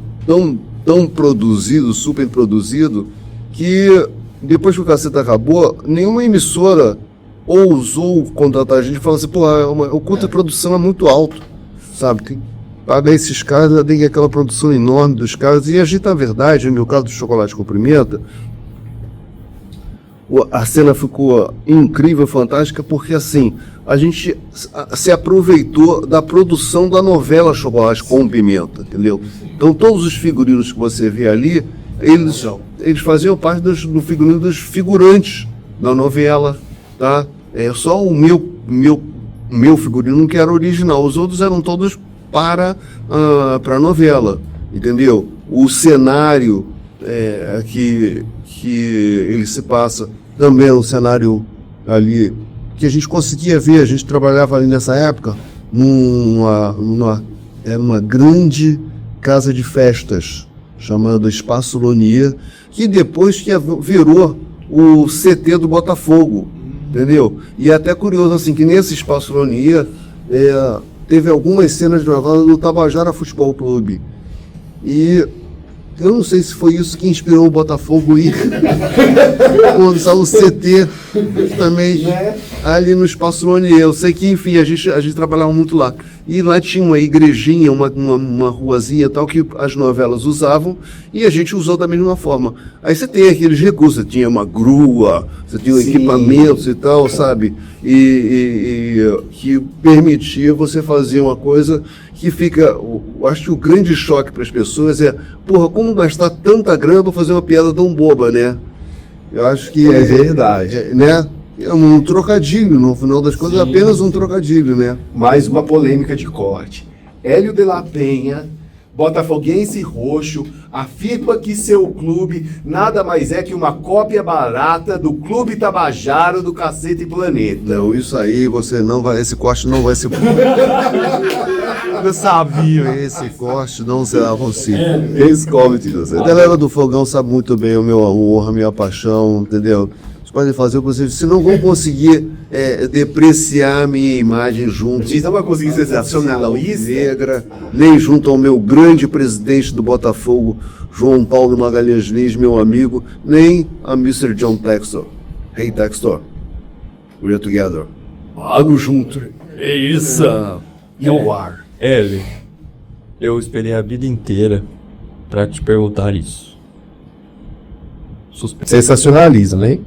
tão produzido, super produzido, que depois que o Caceta acabou, nenhuma emissora ousou contratar a gente falando assim, pô, o custo de produção é muito alto, sabe? Paga esses caras, tem aquela produção enorme dos caras, e a gente, na verdade, no meu caso do Chocolate com Pimenta, a cena ficou incrível, fantástica, porque assim, a gente se aproveitou da produção da novela Chocolate com Pimenta, entendeu? Então todos os figurinos que você vê ali, eles faziam parte do figurino dos figurantes da novela, tá? É só o meu figurino que era original, os outros eram todos para a novela, entendeu? O cenário que ele se passa também é um cenário ali que a gente conseguia ver, a gente trabalhava ali nessa época era uma grande casa de festas chamada Espaço Lonier, que depois que virou o CT do Botafogo, entendeu? E é até curioso assim que nesse Espaço Lonier teve algumas cenas de novela do Tabajara Futebol Clube. E Eu não sei se foi isso que inspirou o Botafogo ir montar o CT também ali no Espaço Lonier. Eu sei que, enfim, a gente trabalhava muito lá. E lá tinha uma igrejinha, uma ruazinha tal, que as novelas usavam, e a gente usou da mesma forma. Aí você tem aqueles recursos, você tinha uma grua, você tinha equipamentos e tal, sabe? E que permitia você fazer uma coisa que fica... Eu acho que o grande choque para as pessoas é, porra, como gastar tanta grana para fazer uma piada tão boba, né? Eu acho que... É verdade. Né? É um trocadilho, no final das contas, é apenas um trocadilho, né? Mais uma polêmica de corte. Hélio de la Penha, botafoguense roxo, afirma que seu clube nada mais é que uma cópia barata do Clube Tabajaro do Cacete Planeta. Não, isso aí você não vai... Esse corte não vai ser... Eu sabia. Esse corte não será possível. Esse corte não será. A galera do Fogão sabe muito bem o meu amor, a minha paixão, entendeu? Podem fazer o possível, se não vão conseguir depreciar a minha imagem junto. Vocês não vão conseguir sensacional isso? Negra, nem junto ao meu grande presidente do Botafogo, João Paulo Magalhães Lins, meu amigo, nem a Mr. John Textor. Hey Textor, we're together. Vamos junto. É isso. You are. Hélio, eu esperei a vida inteira pra te perguntar isso. Sensacionalismo, né?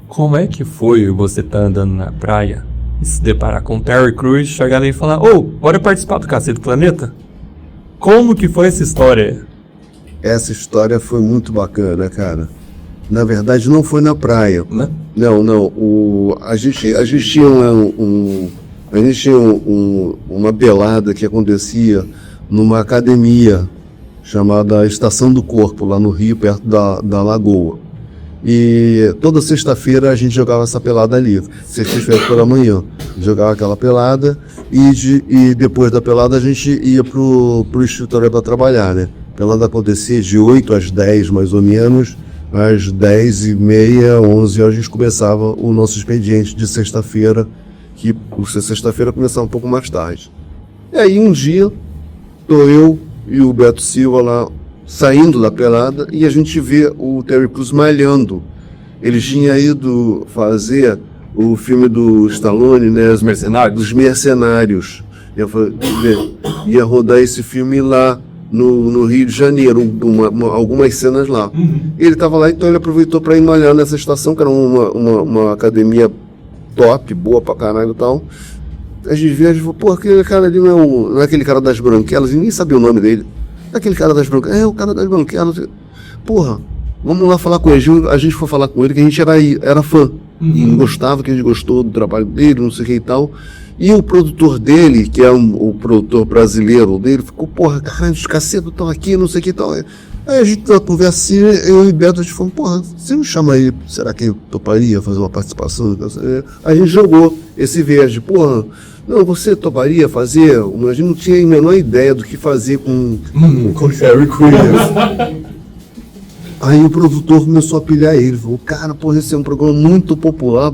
Como é que foi você tá andando na praia e se deparar com o Terry Crews, chegar ali e falar, bora participar do Cacete Planeta? Como que foi essa história? Essa história foi muito bacana, cara. Na verdade, não foi na praia. Né? Não. A gente tinha uma pelada que acontecia numa academia chamada Estação do Corpo, lá no Rio, perto da Lagoa. E toda sexta-feira a gente jogava essa pelada ali, sexta-feira pela manhã. Jogava aquela pelada e depois da pelada a gente ia pro escritório para trabalhar, né? A pelada acontecia de 8 às 10 mais ou menos, às 10h30, 11 horas a gente começava o nosso expediente de sexta-feira, que por ser sexta-feira começava um pouco mais tarde. E aí um dia, tô eu e o Beto Silva lá, saindo da pelada, e a gente vê o Terry Crews malhando. Ele tinha ido fazer o filme do Stallone, né? Os Mercenários. Dos Mercenários. Ia rodar esse filme lá no Rio de Janeiro, algumas cenas lá. Ele estava lá, então ele aproveitou para ir malhar nessa estação, que era uma academia top, boa pra caralho e tal. A gente falou, pô, aquele cara ali não é aquele cara das branquelas, e nem sabia o nome dele. Aquele cara das branquelas, o cara das branquelas. Porra, vamos lá falar com ele. A gente foi falar com ele, que a gente era fã. E gostava, que a gente gostou do trabalho dele, não sei o que e tal. E o produtor dele, que é o produtor brasileiro dele, ficou, porra, caralho, os cacetos estão aqui, não sei o que e tal. Aí a gente na conversa, eu e Beto, a gente falou, porra, você me chama aí, será que eu toparia fazer uma participação? A gente jogou esse verde, porra. Não, você toparia fazer? A gente não tinha a menor ideia do que fazer com o Terry Crews. Aí o produtor começou a pilhar ele, falou, cara, porra, esse é um programa muito popular,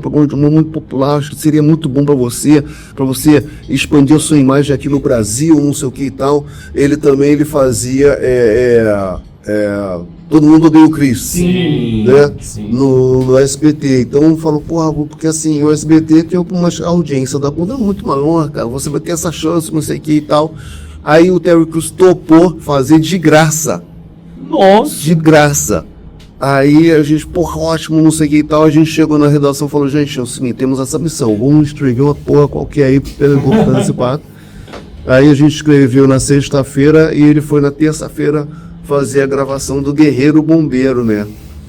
acho que seria muito bom para você expandir a sua imagem aqui no Brasil, não sei o que e tal. Ele fazia Todo Mundo Odeia o Chris. Sim, né? sim. No SBT. Então falou, porra, porque assim, o SBT tem uma audiência da bunda muito maior, cara, você vai ter essa chance, não sei o que e tal. Aí o Terry Crews topou fazer de graça. Nossa! De graça. Aí a gente, porra, ótimo, não sei o que e tal. A gente chegou na redação e falou, gente, é o seguinte, temos essa missão, vamos escrever uma porra qualquer aí para participar. Aí a gente escreveu na sexta-feira e ele foi na terça-feira fazer a gravação do Guerreiro Bombeiro, né?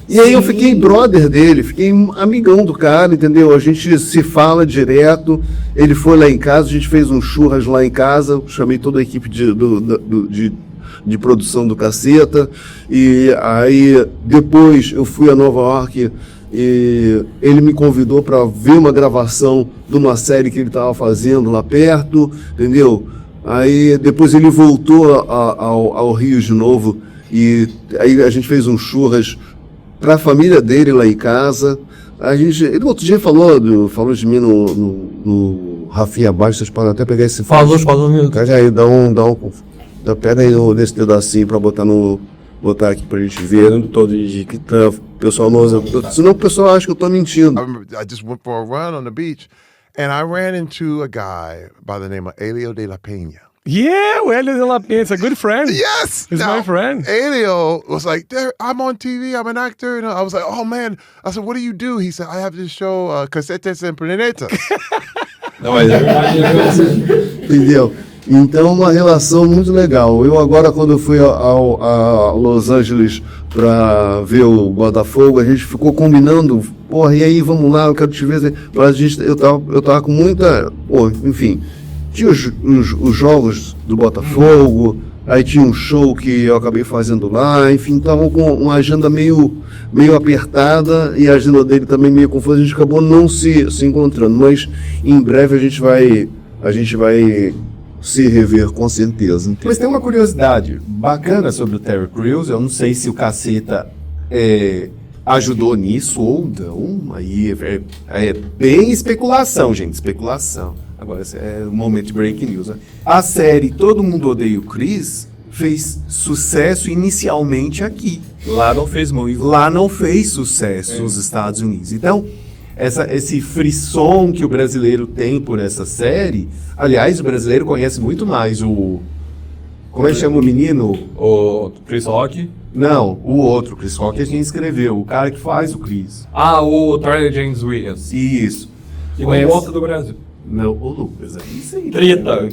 E aí eu fiquei brother dele, fiquei amigão do cara, entendeu? A gente se fala direto, ele foi lá em casa, a gente fez um churras lá em casa, chamei toda a equipe de produção do Caceta, e aí depois eu fui a Nova York e ele me convidou para ver uma gravação de uma série que ele estava fazendo lá perto, entendeu? Aí depois ele voltou ao Rio de novo e aí a gente fez um churras para a família dele lá em casa. Ele outro dia falou de mim no Rafinha Baixo, vocês podem até pegar esse Falou mesmo. Aí, pega aí nesse pedacinho para botar no botar aqui pra gente ver todo dia que tá, o pessoal não usa. Senão o pessoal acha que eu tô mentindo. I remember I just went for a run on the beach, and I ran into a guy by the name of Elio de la Peña. Yeah, well, Elio de la Peña, it's a good friend. Yes, He's my friend. Elio was like, "I'm on TV. I'm an actor." And I was like, "Oh man!" I said, "What do you do?" He said, "I have this show, Casetes and Planetas." Não, mas é verdade. Entendeu? Então, uma relação muito legal. Eu agora, quando eu fui a Los Angeles pra ver o Botafogo, a gente ficou combinando, porra, e aí, vamos lá, eu quero te ver. Mas eu tava com muita... Pô, enfim, tinha os jogos do Botafogo, aí tinha um show que eu acabei fazendo lá, enfim, tava com uma agenda meio apertada e a agenda dele também meio confusa, a gente acabou não se encontrando, mas em breve a gente vai se rever com certeza. Mas tem uma curiosidade bacana sobre o Terry Crews, eu não sei se o Caceta ajudou nisso ou não, aí é bem especulação, gente, especulação. Agora é um momento de breaking news. Né? A série Todo Mundo Odeia o Chris fez sucesso inicialmente aqui. Lá não fez muito. Lá não fez sucesso nos Estados Unidos. Então, esse frisson que o brasileiro tem por essa série, aliás, o brasileiro conhece muito mais o... Como é que chama o menino? O Chris Rock. Não, o outro, Chris Rock a gente escreveu, o cara que faz o Chris. Ah, o Tyler James Williams. Isso. Que volta do Brasil. Não, o Lucas, é isso aí. Treta.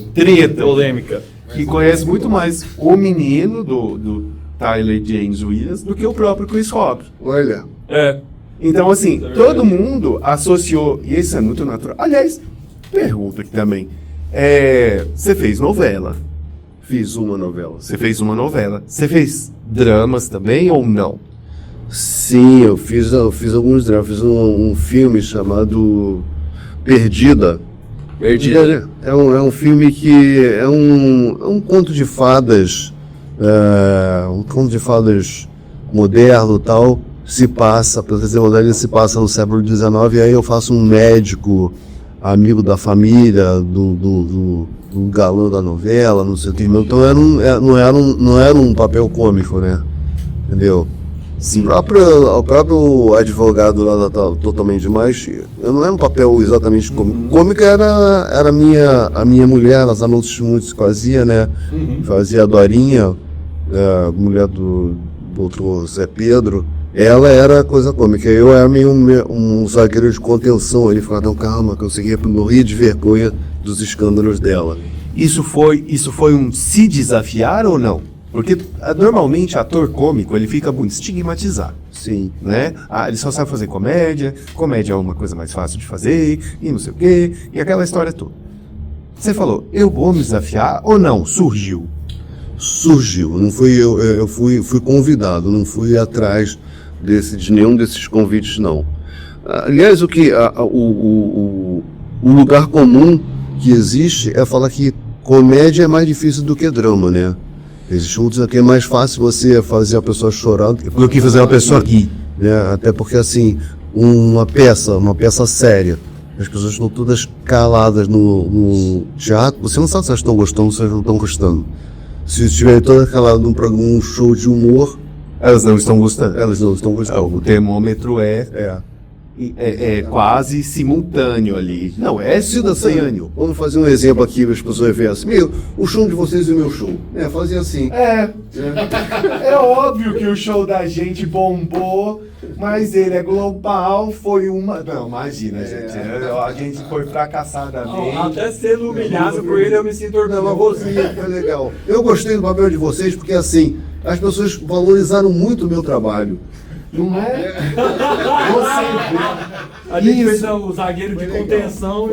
Polêmica. Que conhece muito mais o menino do Tyler James Williams do que o próprio Chris Rock. Olha, É. Então, assim, todo mundo associou, e isso é muito natural. Aliás, pergunta aqui também. Você fez novela? fiz uma novela. Você fez uma novela. Você fez dramas também ou não? Sim, eu fiz alguns dramas. Fiz um filme chamado Perdida. Perdida é um filme que é um conto de fadas, um conto de fadas moderno e tal. Se passa, para dizer moderno, se passa no século XIX, e aí eu faço um médico, amigo da família, do galã da novela, não sei o que. Então não era um papel cômico, né? Entendeu? Sim. O próprio advogado lá da Totalmente Demais, eu não era um papel exatamente cômico. Cômica era a minha mulher, as anúncios muito que fazia, né? Fazia a Dorinha, mulher do outro Zé Pedro. Ela era coisa cômica, eu era meio um zagueiro de contenção, ele falava, não, calma, que eu seguia para morrer de vergonha dos escândalos dela. Isso foi um se desafiar ou não? Porque normalmente ator cômico ele fica muito estigmatizado. Sim. Né? Ele só sabe fazer comédia é uma coisa mais fácil de fazer, e não sei o quê, e aquela história toda. Você falou, eu vou me desafiar ou não? Surgiu, não fui eu fui convidado, não fui atrás de nenhum desses convites, não. Aliás, o lugar comum que existe é falar que comédia é mais difícil do que drama, né? Existe um que é mais fácil você fazer a pessoa chorar do que fazer a pessoa rir, né? Até porque, assim, uma peça séria, as pessoas estão todas caladas no teatro, você não sabe se elas estão gostando ou se elas não estão gostando. Se estiverem todas caladas num show de humor, elas não estão gostando. Elas não estão gostando. O termômetro é quase simultâneo ali. Não, é simultâneo. Vamos fazer um exemplo aqui para as pessoas verem assim, o show de vocês e o meu show. Fazer assim. É óbvio que o show da gente bombou, mas ele é global, foi uma... Não, imagina, gente. A gente foi fracassadamente. Até sendo humilhado por ele, eu me sinto orgulhoso. Você foi legal. Eu gostei do papel de vocês porque, assim, as pessoas valorizaram muito o meu trabalho. Não é? Você vê. A gente fez o zagueiro de contenção.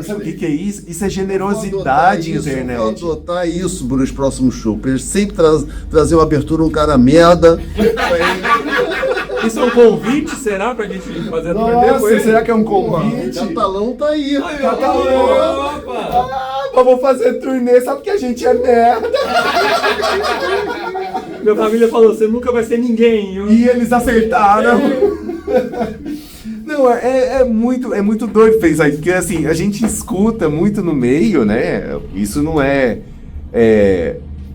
Sabe o que é isso? Isso é generosidade, internet. Eu vou adotar isso para os próximos shows. Pra eles sempre trazer uma abertura, um cara merda. Isso é um convite, será, pra gente fazer a turnê com ele? Será que é um convite? O Catalão tá aí. Vamos fazer turnê só porque a gente é merda. Minha família falou, você nunca vai ser ninguém. E eles acertaram. Não, é muito doido pensar isso, porque assim, a gente escuta muito no meio, né? Isso não é...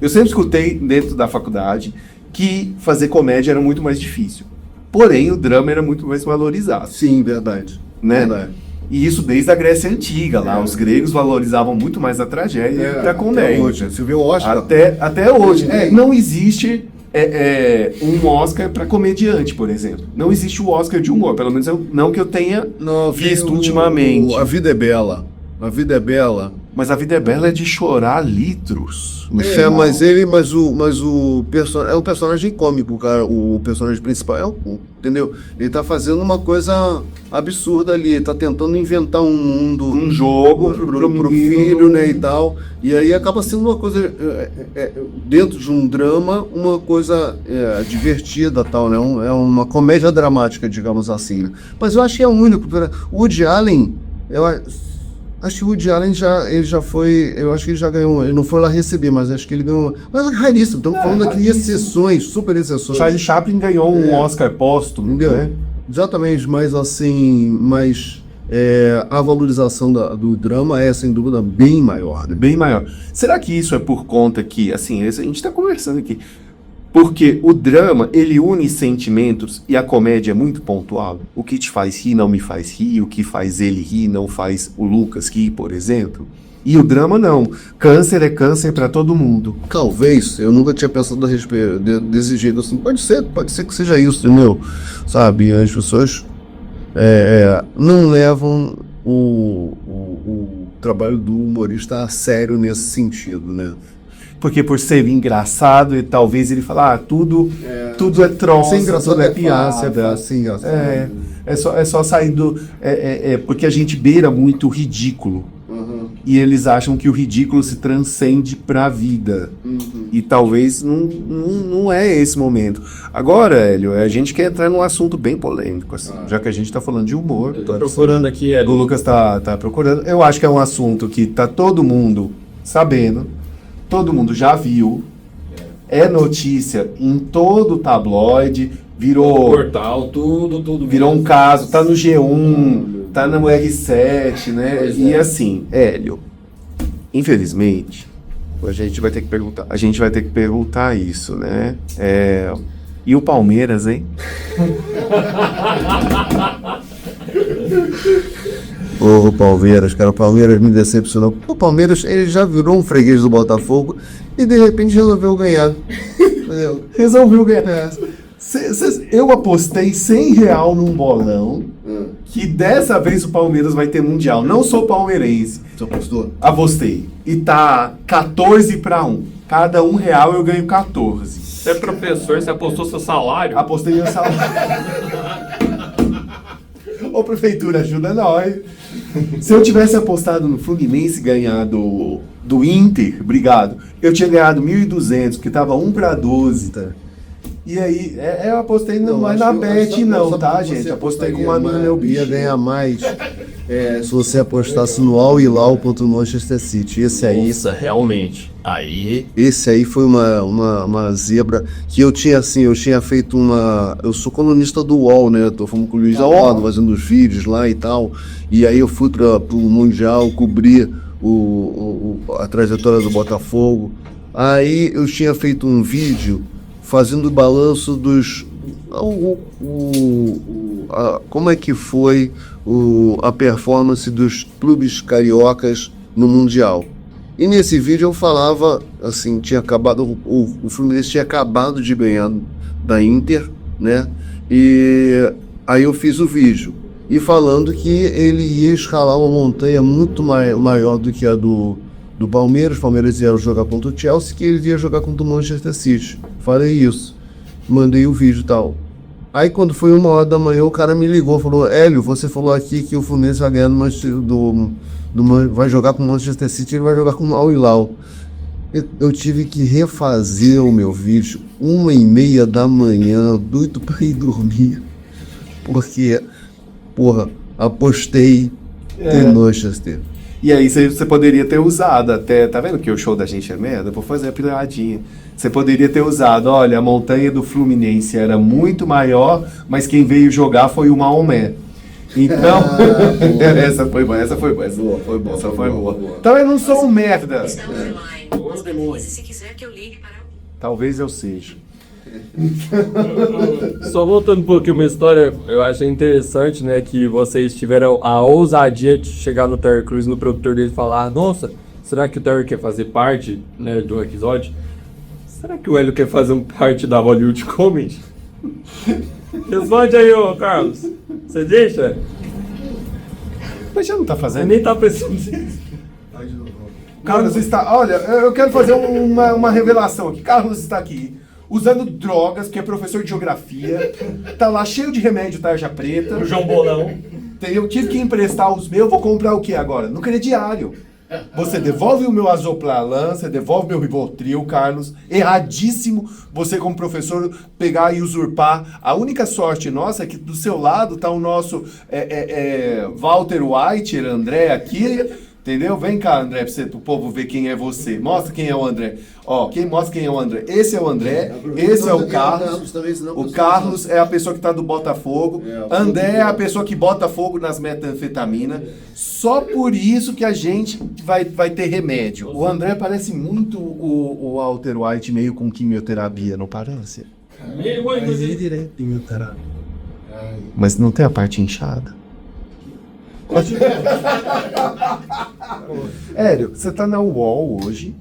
Eu sempre escutei dentro da faculdade que fazer comédia era muito mais difícil. Porém, o drama era muito mais valorizado, Sim, verdade. né? Verdade. E isso desde a Grécia Antiga, lá. Os gregos valorizavam muito mais a tragédia que a comédia. Até hoje. Você vê o Oscar. Até hoje. Não existe um Oscar para comediante, por exemplo. Não existe o Oscar de humor, pelo menos não que eu tenha visto ultimamente. A Vida é Bela. A Vida é Bela. Mas a vida é bela é de chorar litros. Mas o personagem é um personagem cômico, cara. O personagem principal entendeu? Ele tá fazendo uma coisa absurda ali. Ele tá tentando inventar um mundo, Um jogo pro filho, né, e tal. E aí acaba sendo uma coisa dentro de um drama, uma coisa divertida, tal, né? É uma comédia dramática, digamos assim. Né? Mas eu acho que é o único. O Woody Allen, acho que o Woody Allen ele já foi. Eu acho que ele já ganhou. Ele não foi lá receber, mas acho que ele ganhou. Mas é raríssimo. Estamos falando aqui de exceções, super exceções. Charlie Chaplin ganhou um Oscar póstumo. Entendeu? Né? Exatamente, mas assim. A valorização do drama é, sem dúvida, bem maior. Né? Bem maior. Será que isso é por conta que, assim, a gente está conversando aqui, porque o drama, ele une sentimentos e a comédia é muito pontual. O que te faz rir não me faz rir, o que faz ele rir não faz o Lucas rir, por exemplo. E o drama não. Câncer é câncer para todo mundo. Talvez, eu nunca tinha pensado a respeito desse jeito assim. Pode ser que seja isso, entendeu? Sabe, as pessoas não levam o trabalho do humorista a sério nesse sentido, né? Porque por ser engraçado, e talvez ele fala, tudo é troço, Ser engraçado tudo é piada, assim, assim. é só sair do... porque a gente beira muito o ridículo. E eles acham que o ridículo se transcende para a vida. E talvez não é esse momento. Agora, Hélio, a gente quer entrar num assunto bem polêmico, assim, já que a gente está falando de humor. Tô procurando aqui, O Lucas tá procurando. Eu acho que é um assunto que tá todo mundo sabendo, todo mundo já viu, é notícia em todo o tabloide, virou portal, tudo. virou um caso, tá no G1, tá no R7, né? E assim, Hélio, infelizmente, a gente vai ter que perguntar isso, né? E o Palmeiras, hein? O Palmeiras, cara, o Palmeiras me decepcionou. O Palmeiras, ele já virou um freguês do Botafogo e de repente resolveu ganhar. Entendeu? Resolveu ganhar. Eu apostei R$100 num bolão que dessa vez o Palmeiras vai ter Mundial. Não sou palmeirense. Você apostou? Apostei. E tá 14-1. Cada R$1 eu ganho 14. Você é professor, você apostou seu salário? Apostei meu salário. Ô, prefeitura, ajuda nós. Se eu tivesse apostado no Fluminense ganhar do Inter, obrigado, eu tinha ganhado 1.200, porque tava 1-12. Tá. E aí, eu apostei mais na Bet, não, tá, gente? Apostei com o Manu Meu ia ganhar mais se você apostasse no Al Hilal contra o Manchester City. Esse aí. Nossa, realmente. Aí. Esse aí foi uma zebra que eu tinha feito eu sou colunista do UOL, né? Tô falando com o Luiz Aldo, fazendo os vídeos lá e tal. E aí eu fui pro Mundial cobrir a trajetória do Botafogo. Aí eu tinha feito um vídeo fazendo o balanço dos... como é que foi a performance dos clubes cariocas no Mundial. E nesse vídeo eu falava, assim, o Fluminense tinha acabado de ganhar da Inter, né? E aí eu fiz o vídeo. E falando que ele ia escalar uma montanha muito maior do que a do Palmeiras. O Palmeiras ia jogar contra o Chelsea, que ele ia jogar contra o Manchester City. Falei isso. Mandei o vídeo e tal. Aí quando foi 1h da manhã, o cara me ligou, falou: Hélio, você falou aqui que o Fluminense vai ganhar vai jogar com o Manchester City, ele vai jogar com o Al Hilal. Eu tive que refazer o meu vídeo 1h30 da manhã, doido pra ir dormir. Porque, apostei em Manchester. E aí você poderia ter usado até, tá vendo que o show da gente é merda? Vou fazer a piradinha. Você poderia ter usado, olha, a montanha do Fluminense era muito maior, mas quem veio jogar foi o Maomé. Então, essa foi boa. Então eu não sou um merda. Se quiser que eu ligue para... Talvez eu seja. Só voltando um pouquinho uma história, eu achei interessante, né, que vocês tiveram a ousadia de chegar no Terry Crews, no produtor dele, e falar: nossa, será que o Terry quer fazer parte, né, de um episódio? Será que o Hélio quer fazer parte da Hollywood Comedy? Responde aí, ô Carlos. Você deixa? Mas já não tá Você fazendo. nem tá pensando nisso. Carlos está... Olha, eu quero fazer uma revelação aqui. Carlos está aqui usando drogas, que é professor de geografia. Tá lá cheio de remédio tarja preta. O João Bolão. Eu tive que emprestar os meus. Vou comprar o que agora? No crediário. Você devolve o meu Azoplan, você devolve meu Rivotril, Carlos. Erradíssimo você, como professor, pegar e usurpar. A única sorte nossa é que do seu lado tá o nosso Walter White, André aqui. Entendeu? Vem cá, André, pro povo ver quem é você. Mostra quem é o André. Ó, mostra quem é o André. Esse é o André, esse é o Carlos. O Carlos é a pessoa que tá do Botafogo. André é a pessoa que bota fogo nas metanfetaminas. Só por isso que a gente vai ter remédio. O André parece muito o Walter White, meio com quimioterapia, não parece? Mas não tem a parte inchada. Hélio, você tá na UOL hoje,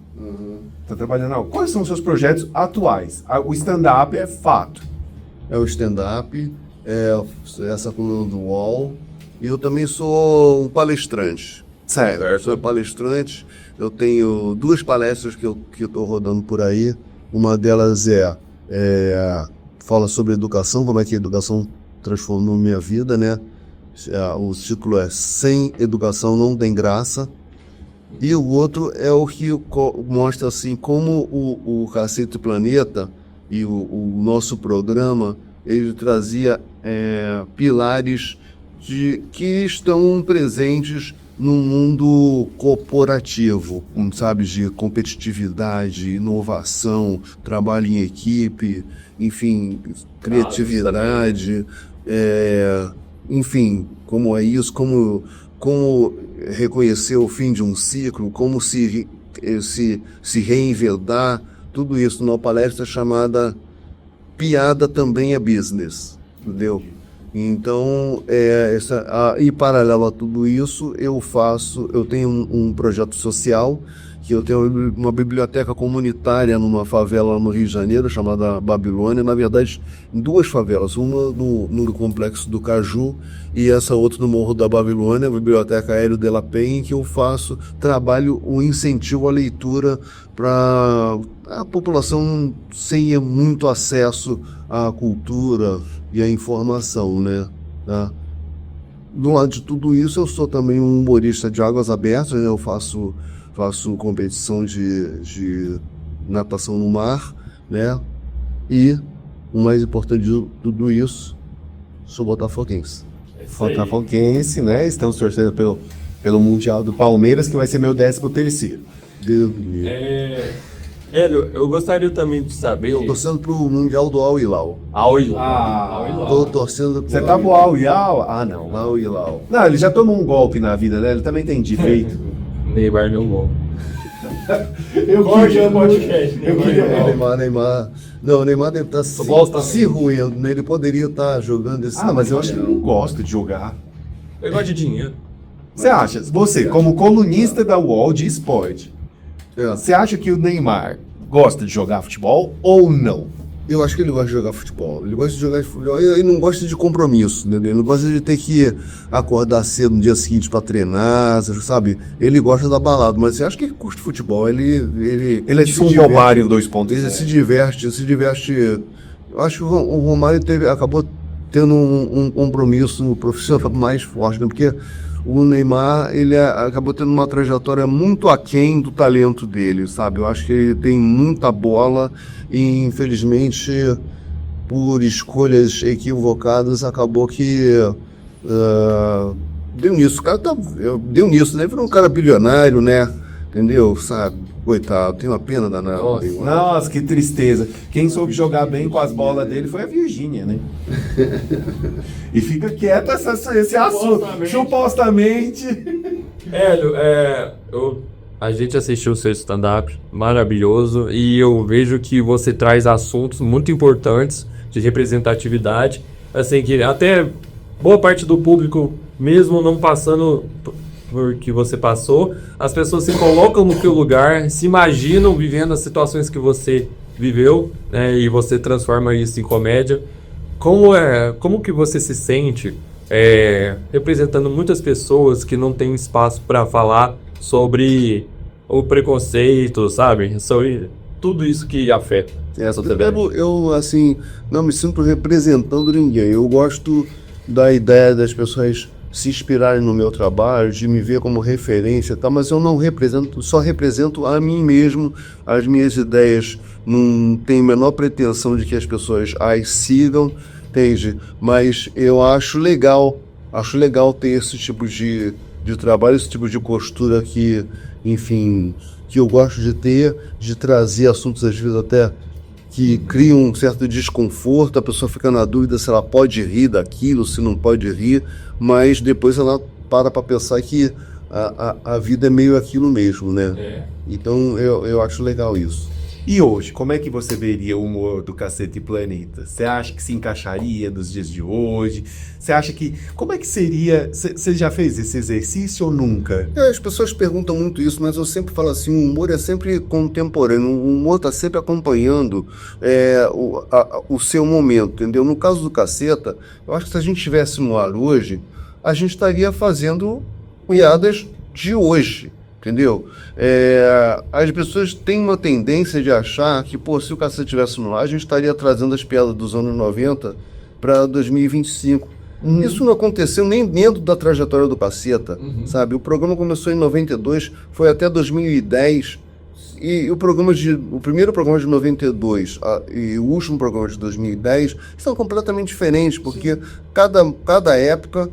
tá trabalhando na UOL. Quais são os seus projetos atuais? O stand-up é fato. É o stand-up, essa coluna do UOL, e eu também sou um palestrante. Certo. Eu sou palestrante, eu tenho 2 palestras que eu tô rodando por aí. Uma delas fala sobre educação, como é que a educação transformou minha vida, né? O título é Sem Educação Não Tem Graça. E o outro é o que mostra assim como o Cacete Planeta e o nosso programa, ele trazia pilares que estão presentes no mundo corporativo, sabe, de competitividade, inovação, trabalho em equipe, enfim, criatividade, enfim, como é isso, como reconhecer o fim de um ciclo, como se reinventar, tudo isso numa palestra chamada Piada Também é Business, entendeu? Então, e paralelo a tudo isso, eu tenho um projeto social, que eu tenho uma biblioteca comunitária numa favela no Rio de Janeiro, chamada Babilônia, na verdade, em 2 favelas, uma no Complexo do Caju e essa outra no Morro da Babilônia, a Biblioteca Hélio de la Penha, em que eu trabalho o incentivo à leitura para a população sem muito acesso à cultura e à informação, né? Tá? Do lado de tudo isso, eu sou também um humorista de águas abertas, né? Eu faço competição de natação no mar, né? E o mais importante de tudo isso, sou botafoguense. Botafoguense, né? Estamos torcendo pelo Mundial do Palmeiras, que vai ser meu 13º. Deus me livre. Hélio, eu gostaria também de saber... Tô torcendo pro Mundial do Al Hilal. Al Hilal. Tô torcendo pro... Você tá pro Al Hilal? Ah, não. Al Hilal. Não, ele já tomou um golpe na vida, né? Ele também tem defeito. Neymar meu gol. Corte no podcast. Neymar. Não, o Neymar deve estar se ruindo, né? Ele poderia estar jogando esse... Ah, mas eu acho que ele não gosta de jogar. Eu gosto de dinheiro. Você acha, você, como colunista da UOL de esporte, você acha que o Neymar gosta de jogar futebol ou não? Eu acho que ele gosta de jogar futebol. Ele gosta de jogar futebol. Ele não gosta de compromisso, né? Ele não gosta de ter que acordar cedo no dia seguinte para treinar, sabe? Ele gosta da balada, mas você acha que ele curte futebol? Ele é tipo um Romário 2.0. Ele se diverte. Eu acho que o Romário acabou tendo um compromisso profissional mais forte, né? Porque o Neymar, ele acabou tendo uma trajetória muito aquém do talento dele, sabe? Eu acho que ele tem muita bola e, infelizmente, por escolhas equivocadas, acabou que deu nisso. O cara deu nisso, né? Ele virou um cara bilionário, né? Entendeu? Sabe? Coitado, tem uma pena danada. Nossa, que tristeza. Quem soube jogar bem com as bolas dele foi a Virgínia, né? E fica quieto esse assunto. Supostamente. Hélio, eu A gente assistiu o seu stand-up, maravilhoso, e eu vejo que você traz assuntos muito importantes de representatividade, assim, que até boa parte do público, mesmo não passando por que você passou, as pessoas se colocam no teu lugar, se imaginam vivendo as situações que você viveu, né, e você transforma isso em comédia. Como que você se sente representando muitas pessoas que não têm espaço para falar sobre o preconceito, sabe? Sobre tudo isso que afeta a sociedade. Eu, assim, não me sinto representando ninguém. Eu gosto da ideia das pessoas se inspirarem no meu trabalho, de me ver como referência, tá? Mas eu não represento, só represento a mim mesmo, as minhas ideias. Não tenho a menor pretensão de que as pessoas as sigam, entende? Mas eu acho legal ter esse tipo de trabalho, esse tipo de postura que, enfim, que eu gosto de ter, de trazer assuntos às vezes até que criam um certo desconforto, a pessoa fica na dúvida se ela pode rir daquilo, se não pode rir, mas depois ela para pensar que a vida é meio aquilo mesmo, né? Então eu acho legal isso. E hoje, como é que você veria o humor do Cacete Planeta? Você acha que se encaixaria nos dias de hoje? Você acha que... Como é que seria... Você já fez esse exercício ou nunca? As pessoas perguntam muito isso, mas eu sempre falo assim, o humor é sempre contemporâneo, o humor está sempre acompanhando o seu momento, entendeu? No caso do Caceta, eu acho que se a gente estivesse no ar hoje, a gente estaria fazendo piadas de hoje. Entendeu? As pessoas têm uma tendência de achar que, se o Cacete estivesse no ar, a gente estaria trazendo as piadas dos anos 90 para 2025. Isso não aconteceu nem dentro da trajetória do Caceta, sabe? O programa começou em 92, foi até 2010, e o primeiro programa de 92 e o último programa de 2010 são completamente diferentes, porque cada época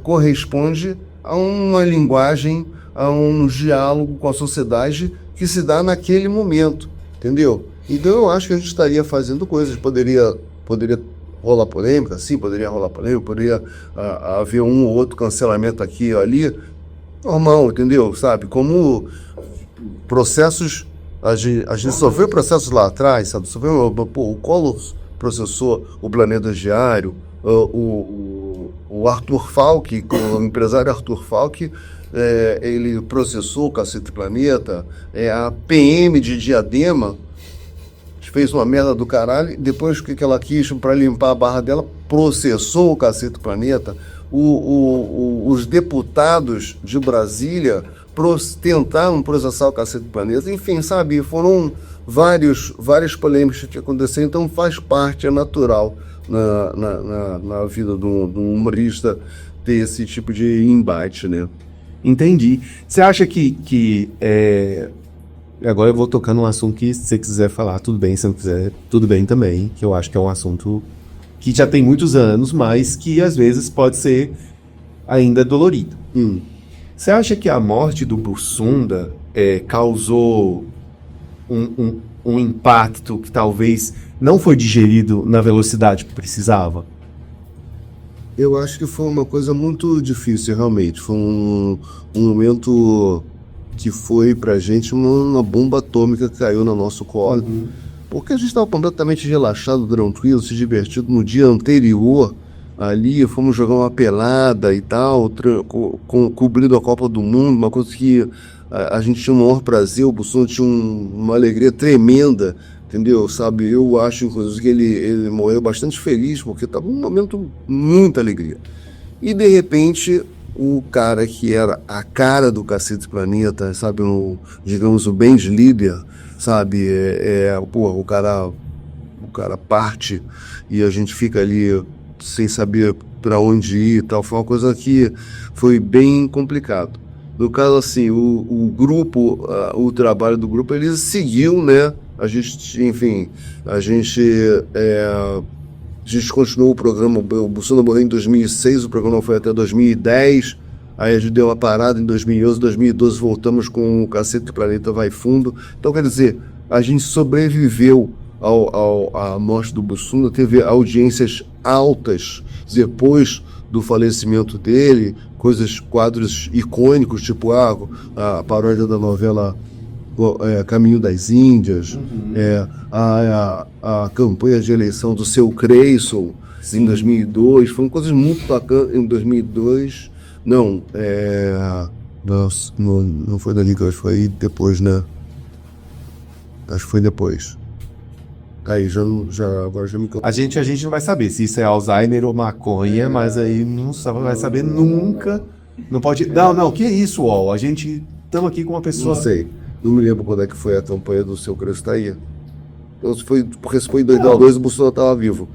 corresponde a uma linguagem, a um diálogo com a sociedade que se dá naquele momento, entendeu? Então eu acho que a gente estaria fazendo coisas, poderia rolar polêmica, sim, poderia rolar polêmica, poderia haver um ou outro cancelamento aqui ou ali, normal, entendeu? Sabe, como processos, a gente sofreu processos lá atrás, sabe, o Collor processou o Planeta Diário, o Arthur Falck, o empresário Arthur Falck, ele processou o Cacete Planeta, a PM de Diadema fez uma merda do caralho, depois que ela quis para limpar a barra dela, processou o Cacete Planeta, os deputados de Brasília tentaram processar o Cacete Planeta, enfim, sabe, foram várias polêmicas que aconteceram, então faz parte, é natural na vida de um humorista ter esse tipo de embate, né? Entendi. Você acha que agora eu vou tocar num assunto que, se você quiser falar, tudo bem, se não quiser, tudo bem também, que eu acho que é um assunto que já tem muitos anos, mas que às vezes pode ser ainda dolorido. Você acha que a morte do Bussunda causou um impacto que talvez não foi digerido na velocidade que precisava? Eu acho que foi uma coisa muito difícil, realmente. Foi um momento que foi pra gente uma bomba atômica que caiu no nosso colo. Porque a gente estava completamente relaxado, tranquilo, se divertido no dia anterior. Ali fomos jogar uma pelada e tal, cobrindo a Copa do Mundo, uma coisa que a gente tinha o maior prazer, o Bussunda tinha uma alegria tremenda, entendeu? Sabe, eu acho, inclusive, que ele morreu bastante feliz, porque estava um momento muita alegria. E, de repente, o cara que era a cara do Cacete Planeta, sabe, digamos, o band líder, sabe, o cara parte e a gente fica ali sem saber para onde ir e tal. Foi uma coisa que foi bem complicado. No caso, assim, o grupo, o trabalho do grupo, ele seguiu, né? A gente continuou o programa, o Bussunda morreu em 2006, o programa foi até 2010, aí a gente deu uma parada em 2011, 2012 voltamos com o Cacete Planeta Vai Fundo. Então, quer dizer, a gente sobreviveu à morte do Bussunda, teve audiências altas depois do falecimento dele, quadros icônicos, tipo a paródia da novela Caminho das Índias, a campanha de eleição do Seu Creyson em 2002, foram coisas muito bacanas. Em 2002, não foi da Liga, acho que foi depois, né? Acho que foi depois. Aí agora já me... A gente não vai saber se isso é Alzheimer ou maconha, mas aí não vai saber nunca. Não pode. Não, que isso, Uol? A gente estamos aqui com uma pessoa. Não sei, não me lembro quando é que foi a campanha do Seu Creyson, tá aí. Então, porque se foi em 2002, o Bolsonaro estava vivo.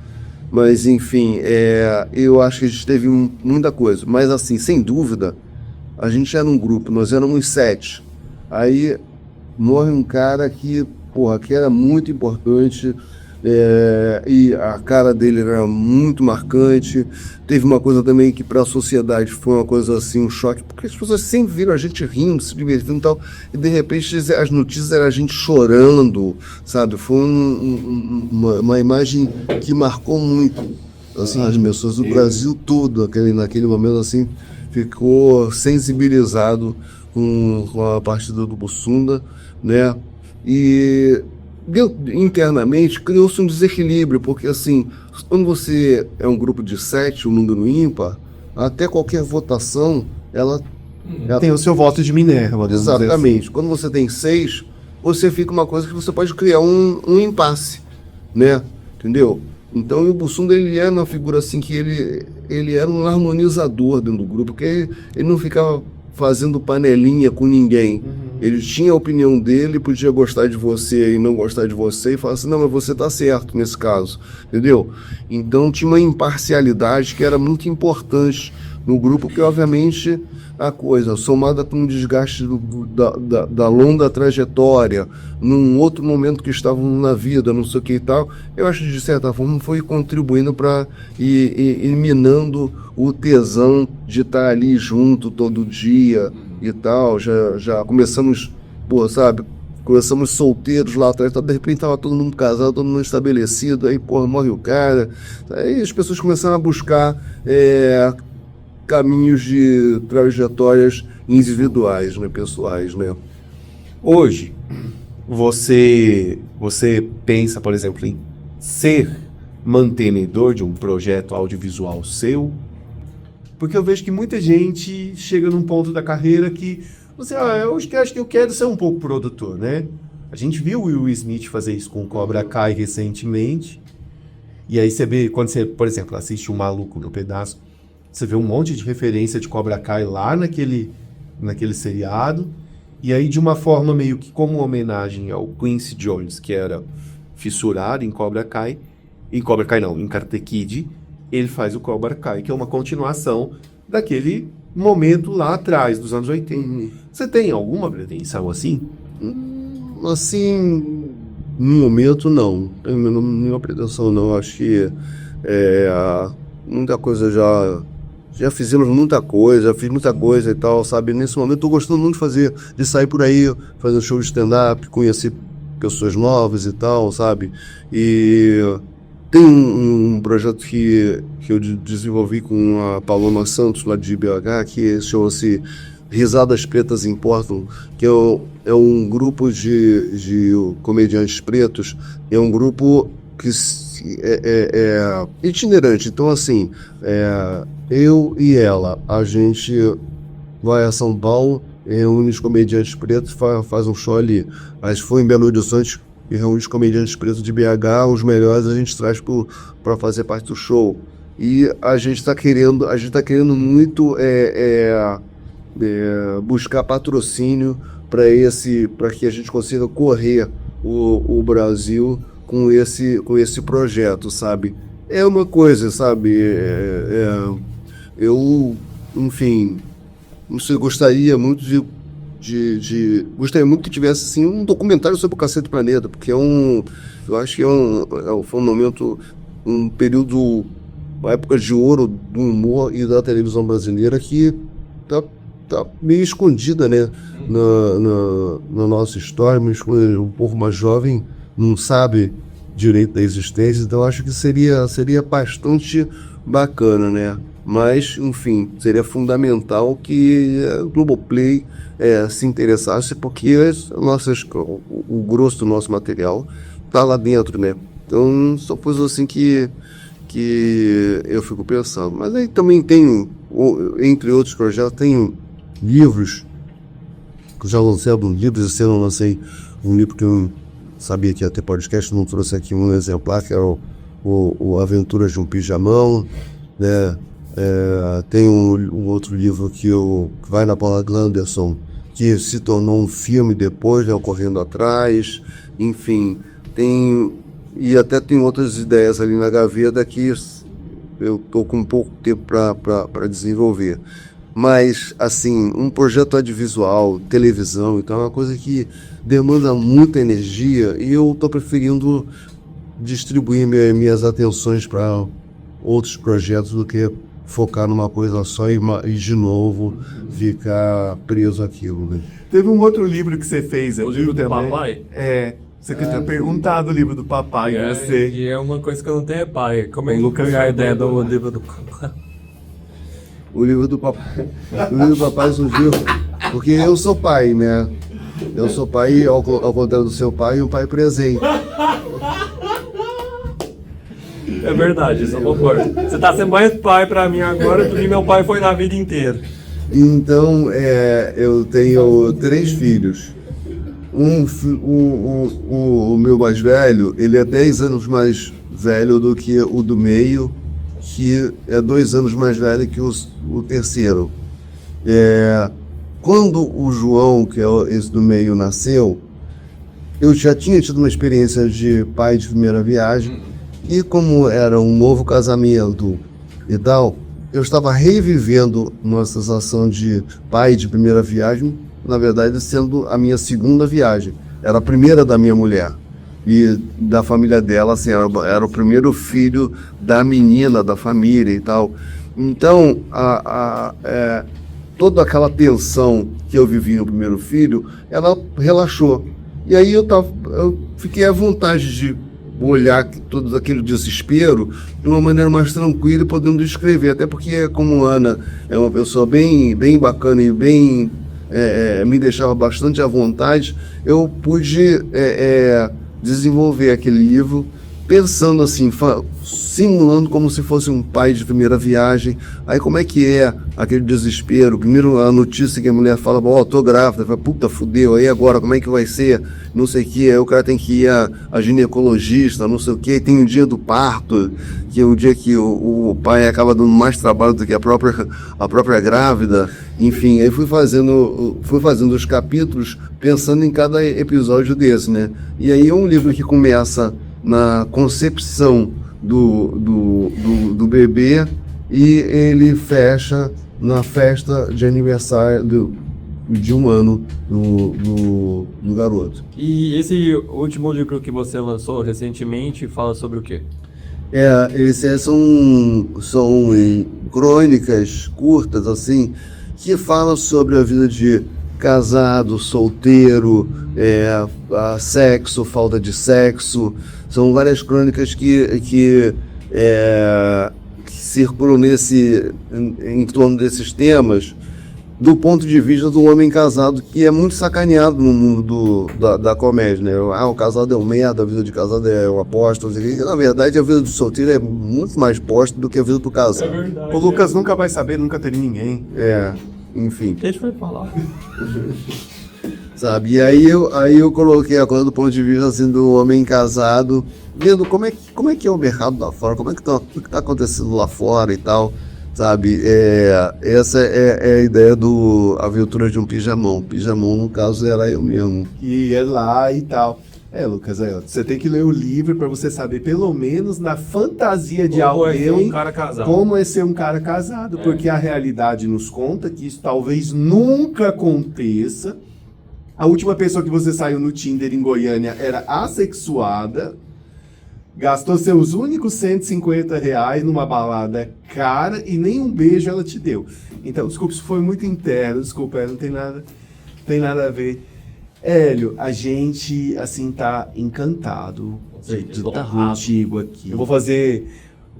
Mas, enfim, eu acho que a gente teve muita coisa. Mas, assim, sem dúvida, a gente era um grupo, nós éramos 7. Aí morre um cara que era muito importante, e a cara dele era muito marcante. Teve uma coisa também que para a sociedade foi uma coisa assim, um choque, porque as pessoas sempre viram a gente rindo, se divertindo e tal, e de repente as notícias eram a gente chorando, sabe? Foi uma imagem que marcou muito assim, as pessoas do Brasil todo, naquele momento assim, ficou sensibilizado com a partida do Bussunda, né? E internamente criou-se um desequilíbrio, porque assim, quando você é um grupo de 7, um número ímpar, até qualquer votação, ela tem o seu voto de Minerva. Exatamente. Assim. Quando você tem 6, você fica uma coisa que você pode criar um impasse, né? Entendeu? Então o Bussunda, ele era uma figura assim que ele era um harmonizador dentro do grupo, porque ele não ficava fazendo panelinha com ninguém. Ele tinha a opinião dele, podia gostar de você e não gostar de você, e falar assim, não, mas você tá certo nesse caso, entendeu? Então tinha uma imparcialidade que era muito importante no grupo, que obviamente a coisa, somada com um desgaste da longa trajetória, num outro momento que estavam na vida, não sei o que e tal, eu acho que de certa forma foi contribuindo para ir minando o tesão de estar ali junto todo dia e tal. Já começamos, começamos solteiros lá atrás, de repente estava todo mundo casado, todo mundo estabelecido, aí morre o cara, aí as pessoas começaram a buscar caminhos de trajetórias individuais, né, pessoais, né? Hoje, você pensa, por exemplo, em ser mantenedor de um projeto audiovisual seu? Porque eu vejo que muita gente chega num ponto da carreira que você, eu acho que eu quero ser um pouco produtor, né? A gente viu o Will Smith fazer isso com o Cobra Kai recentemente, e aí você vê, quando você, por exemplo, assiste o Maluco no Pedaço, você vê um monte de referência de Cobra Kai lá naquele seriado. E aí, de uma forma meio que como homenagem ao Quincy Jones, que era fissurado em Cobra Kai, em Karate Kid, ele faz o Cobra Kai, que é uma continuação daquele momento lá atrás, dos anos 80. Você tem alguma pretensão assim? Assim, no momento, não. Tenho nenhuma pretensão, não. Acho que muita coisa já fizemos muita coisa, fiz muita coisa e tal, sabe? Nesse momento estou gostando muito de sair por aí, fazer um show de stand-up, conhecer pessoas novas e tal, sabe? E tem um projeto que eu desenvolvi com a Paloma Santos, lá de BH, que chama-se Risadas Pretas Importam, que é um grupo de comediantes pretos, é um grupo que é itinerante. Então, assim, eu e ela, a gente vai a São Paulo, reúne os comediantes pretos, faz um show ali. Mas foi em Belo Horizonte e reúne os comediantes pretos de BH, os melhores a gente traz para fazer parte do show. E a gente está querendo muito buscar patrocínio para que a gente consiga correr o Brasil com esse projeto, sabe? É uma coisa, sabe? Eu, enfim, não sei, gostaria muito gostaria muito que tivesse assim, um documentário sobre o Cacete Planeta, porque eu acho que foi um momento, um período, uma época de ouro do humor e da televisão brasileira que tá meio escondida, né? Na nossa história, um povo mais jovem não sabe direito da existência, então acho que seria bastante bacana, né? Mas, enfim, seria fundamental que a Globoplay se interessasse, porque o grosso do nosso material está lá dentro, né? Então, são coisas assim que eu fico pensando. Mas aí também tenho, entre outros projetos, tenho livros, que eu já lancei alguns livros. Esse ano eu lancei um livro que eu sabia que ia ter podcast, não trouxe aqui um exemplar, que era o Aventuras de um Pijamão, né? Tem um outro livro que vai na Paula Glanderson, que se tornou um filme depois, né, o Correndo Atrás, enfim, e até tem outras ideias ali na gaveta que eu estou com pouco tempo para desenvolver. Mas, assim, um projeto audiovisual, televisão, então é uma coisa que demanda muita energia, e eu estou preferindo distribuir minhas atenções para outros projetos do que focar numa coisa só e de novo ficar preso àquilo, né? Teve um outro livro que você fez aqui O livro do também. papai? Você que tinha perguntado o livro do papai, você. E é uma coisa que eu não tenho, pai. Como é que foi a ideia do livro do papai? O livro do papai, surgiu porque eu sou pai, né? Eu sou pai, ao contrário do seu pai, um pai presente. É verdade, isso eu concordo. Você tá sendo mais pai pra mim agora do que meu pai foi na vida inteira. Então, eu tenho 3 filhos. O meu mais velho, ele é 10 anos mais velho do que o do meio, que é 2 anos mais velho que o terceiro. Quando o João, que é esse do meio, nasceu, eu já tinha tido uma experiência de pai de primeira viagem, e como era um novo casamento e tal, eu estava revivendo uma sensação de pai de primeira viagem, na verdade sendo a minha segunda viagem. Era a primeira da minha mulher e da família dela, assim, era o primeiro filho da menina da família e tal. Então, toda aquela tensão que eu vivi no primeiro filho, ela relaxou. E aí eu fiquei à vontade de olhar todo aquele desespero de uma maneira mais tranquila e podendo escrever, até porque como Ana é uma pessoa bem, bem bacana e bem me deixava bastante à vontade, eu pude desenvolver aquele livro pensando assim, simulando como se fosse um pai de primeira viagem. Aí como é que é aquele desespero? Primeiro a notícia que a mulher fala, tô grávida, fala, puta, fudeu, aí agora como é que vai ser? Não sei o que, aí o cara tem que ir a ginecologista, não sei o que, tem o dia do parto, que é o dia que o pai acaba dando mais trabalho do que a própria grávida. Enfim, aí fui fazendo os capítulos pensando em cada episódio desse, né? E aí é um livro que começa na concepção do bebê e ele fecha na festa de aniversário de 1 ano do garoto. E esse último livro que você lançou recentemente fala sobre o quê? Esses são crônicas curtas, assim, que falam sobre a vida de casado, solteiro, sexo, falta de sexo. São várias crônicas que circulam em torno desses temas, do ponto de vista do homem casado, que é muito sacaneado no mundo da comédia, né? O casado é um merda, a vida de casado é uma bosta. Na verdade, a vida do solteiro é muito mais bosta do que a vida do casado. É verdade. O Lucas nunca vai saber, nunca teria ninguém. Enfim. Deixa eu falar. Sabe? E aí eu coloquei a coisa do ponto de vista assim, do homem casado, vendo como é que é o mercado lá fora, o que tá acontecendo lá fora e tal, sabe? Essa é a ideia do Aventura de um Pijamão. Pijamão, no caso, era eu mesmo. E é lá e tal. Lucas, você tem que ler o livro para você saber, pelo menos na fantasia de alguém, como é ser um cara casado, porque a realidade nos conta que isso talvez nunca aconteça. A última pessoa que você saiu no Tinder em Goiânia era assexuada, gastou seus únicos R$150 numa balada cara e nem um beijo ela te deu. Então, desculpa, isso foi muito interno, desculpa, não tem nada a ver. Hélio, a gente, assim, tá encantado de estar contigo aqui. Eu vou fazer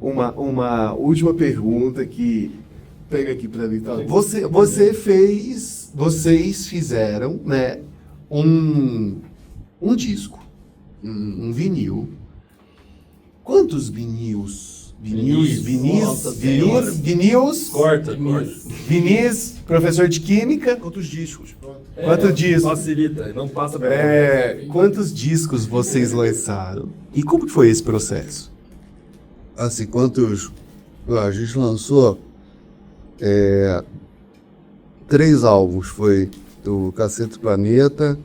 uma última pergunta que pega aqui para mim. Tá? Vocês fizeram, né, um disco, um vinil. Quantos vinis? Corta. Vinis, professor de química. Quantos discos? Quantos discos? Facilita, não passa Quantos discos vocês lançaram? E como que foi esse processo? Assim, quantos... A gente lançou 3 álbuns. Foi o Cacete Planeta,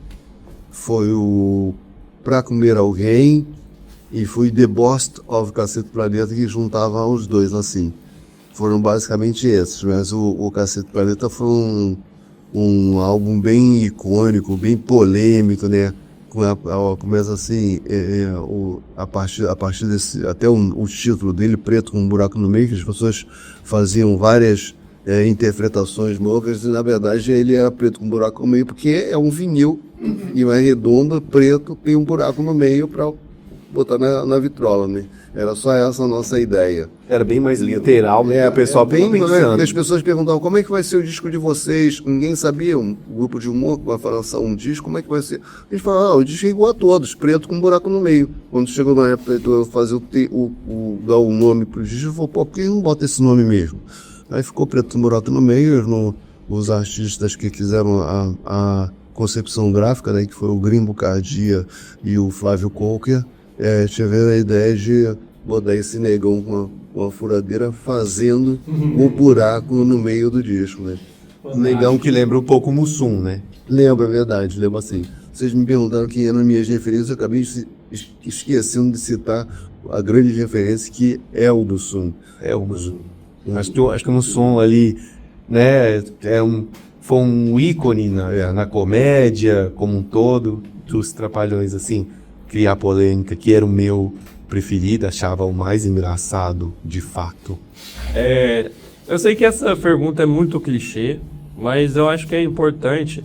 foi o Pra Comer Alguém e foi The Best of Cacete Planeta, que juntava os dois assim. Foram basicamente esses, mas o Cacete Planeta foi um álbum bem icônico, bem polêmico, né? Começa assim, a partir desse, até o título dele, Preto com um Buraco no Meio, que as pessoas faziam várias interpretações loucas, e na verdade ele era preto com um buraco no meio, porque é um vinil, e é redondo, preto, tem um buraco no meio para botar na vitrola, né? Era só essa a nossa ideia. Era bem mais literal, né? O pessoal Bem, pensando. as pessoas perguntavam como é que vai ser o disco de vocês, ninguém sabia, um grupo de humor que vai lançar um disco, como é que vai ser? A gente falava, o disco é igual a todos, preto com um buraco no meio. Quando chegou na época de eu fazer dar o nome pro disco, eu falei, pô, por que não bota esse nome mesmo? Aí ficou Preto com um Buraco no Meio, os artistas que fizeram a concepção gráfica, né, que foi o Grimbo Cardia e o Flávio Coker, tiveram a ideia de botar esse negão com uma furadeira fazendo um buraco no meio do disco, né? Negão que lembra um pouco o Mussum, né? Lembra, é verdade, lembra assim. Vocês me perguntaram quem eram minhas referências, eu acabei esquecendo de citar a grande referência que é o Mussum. É o Mussum. Acho que o Mussum ali, né, foi um ícone na comédia como um todo, dos Trapalhões, assim, criar polêmica, que era o meu preferido, achava o mais engraçado, de fato. Eu sei que essa pergunta é muito clichê, mas eu acho que é importante.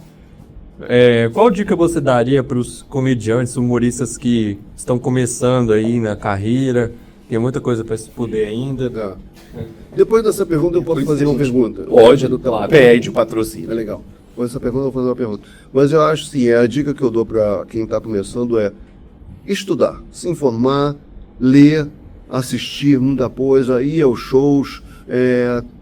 Qual dica você daria para os comediantes, humoristas que estão começando aí na carreira? Tem muita coisa para se poder ainda. Depois dessa pergunta, eu posso fazer uma pergunta? Pode, claro. Pede o patrocínio. É legal. Depois dessa pergunta, eu vou fazer uma pergunta. Mas eu acho sim, a dica que eu dou para quem está começando é estudar, se informar, ler, assistir muita coisa, ir aos shows,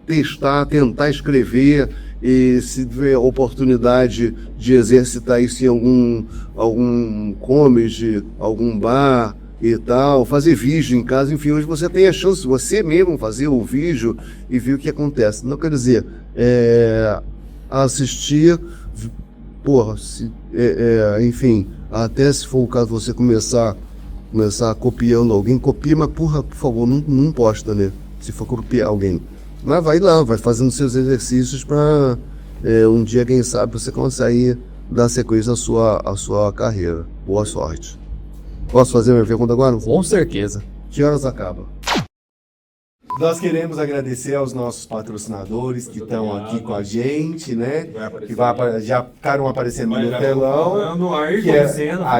testar, tentar escrever, e se tiver oportunidade de exercitar isso em algum comedy, algum bar e tal, fazer vídeo em casa, enfim, hoje você tem a chance de você mesmo fazer o vídeo e ver o que acontece. Não quer dizer, assistir, enfim, até se for o caso você começar copiando alguém, copia, mas por favor, não posta, né? Se for copiar alguém. Mas vai lá, vai fazendo seus exercícios para um dia, quem sabe, você conseguir dar sequência à sua carreira. Boa sorte. Posso fazer minha pergunta agora? Com certeza. Que horas acaba? Nós queremos agradecer aos nossos patrocinadores que estão aqui com a gente, né? Que já ficaram aparecendo no telão. Ayrton Senna,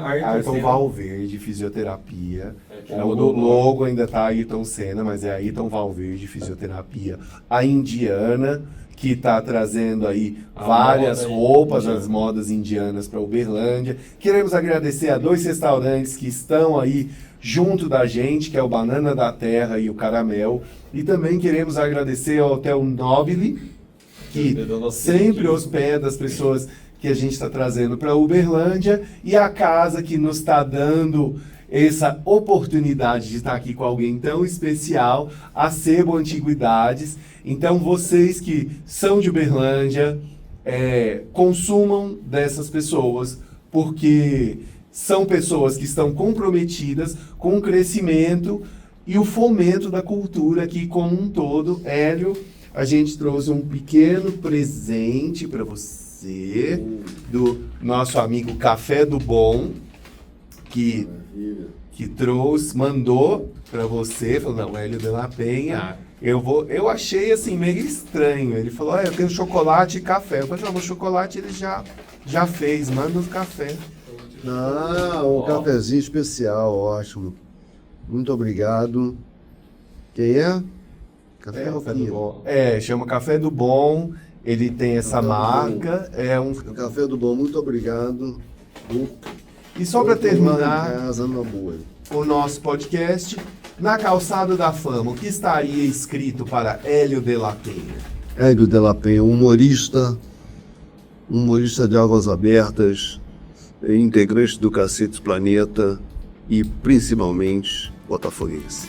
Ayrton Valverde, fisioterapia. O logo ainda tá Ayrton Senna, mas é Ayrton Valverde, fisioterapia. A indiana, que está trazendo aí várias roupas, as modas indianas para Uberlândia. Queremos agradecer a 2 restaurantes que estão aí junto da gente, que é o Banana da Terra e o Caramel. E também queremos agradecer ao Hotel Nobile, que sempre hospeda as pessoas que a gente está trazendo para Uberlândia, e a casa que nos está dando essa oportunidade de estar aqui com alguém tão especial, a Sebo Antiguidades. Então, vocês que são de Uberlândia, consumam dessas pessoas, porque são pessoas que estão comprometidas com o crescimento e o fomento da cultura aqui como um todo. Hélio, a gente trouxe um pequeno presente para você, do nosso amigo Café do Bom, que mandou para você, falou, não, Hélio de la Penha, eu achei assim meio estranho. Ele falou, eu tenho chocolate e café. Eu falei, não, o chocolate ele já fez, manda o café. Um cafezinho especial, ótimo. Muito obrigado. Quem é? Café Café do Roquinho. Bom. Chama Café do Bom. Ele tem essa marca. É um... Café do Bom, muito obrigado. E só para terminar Casa, na boa. o nosso podcast, na Calçada da Fama, o que estaria escrito para Hélio de la Penha? Hélio de la Penha, humorista de Águas Abertas, integrante do Cacete Planeta e principalmente botafoguense.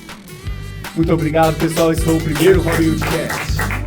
Muito obrigado, pessoal. Esse foi o primeiro Hollywood Cast.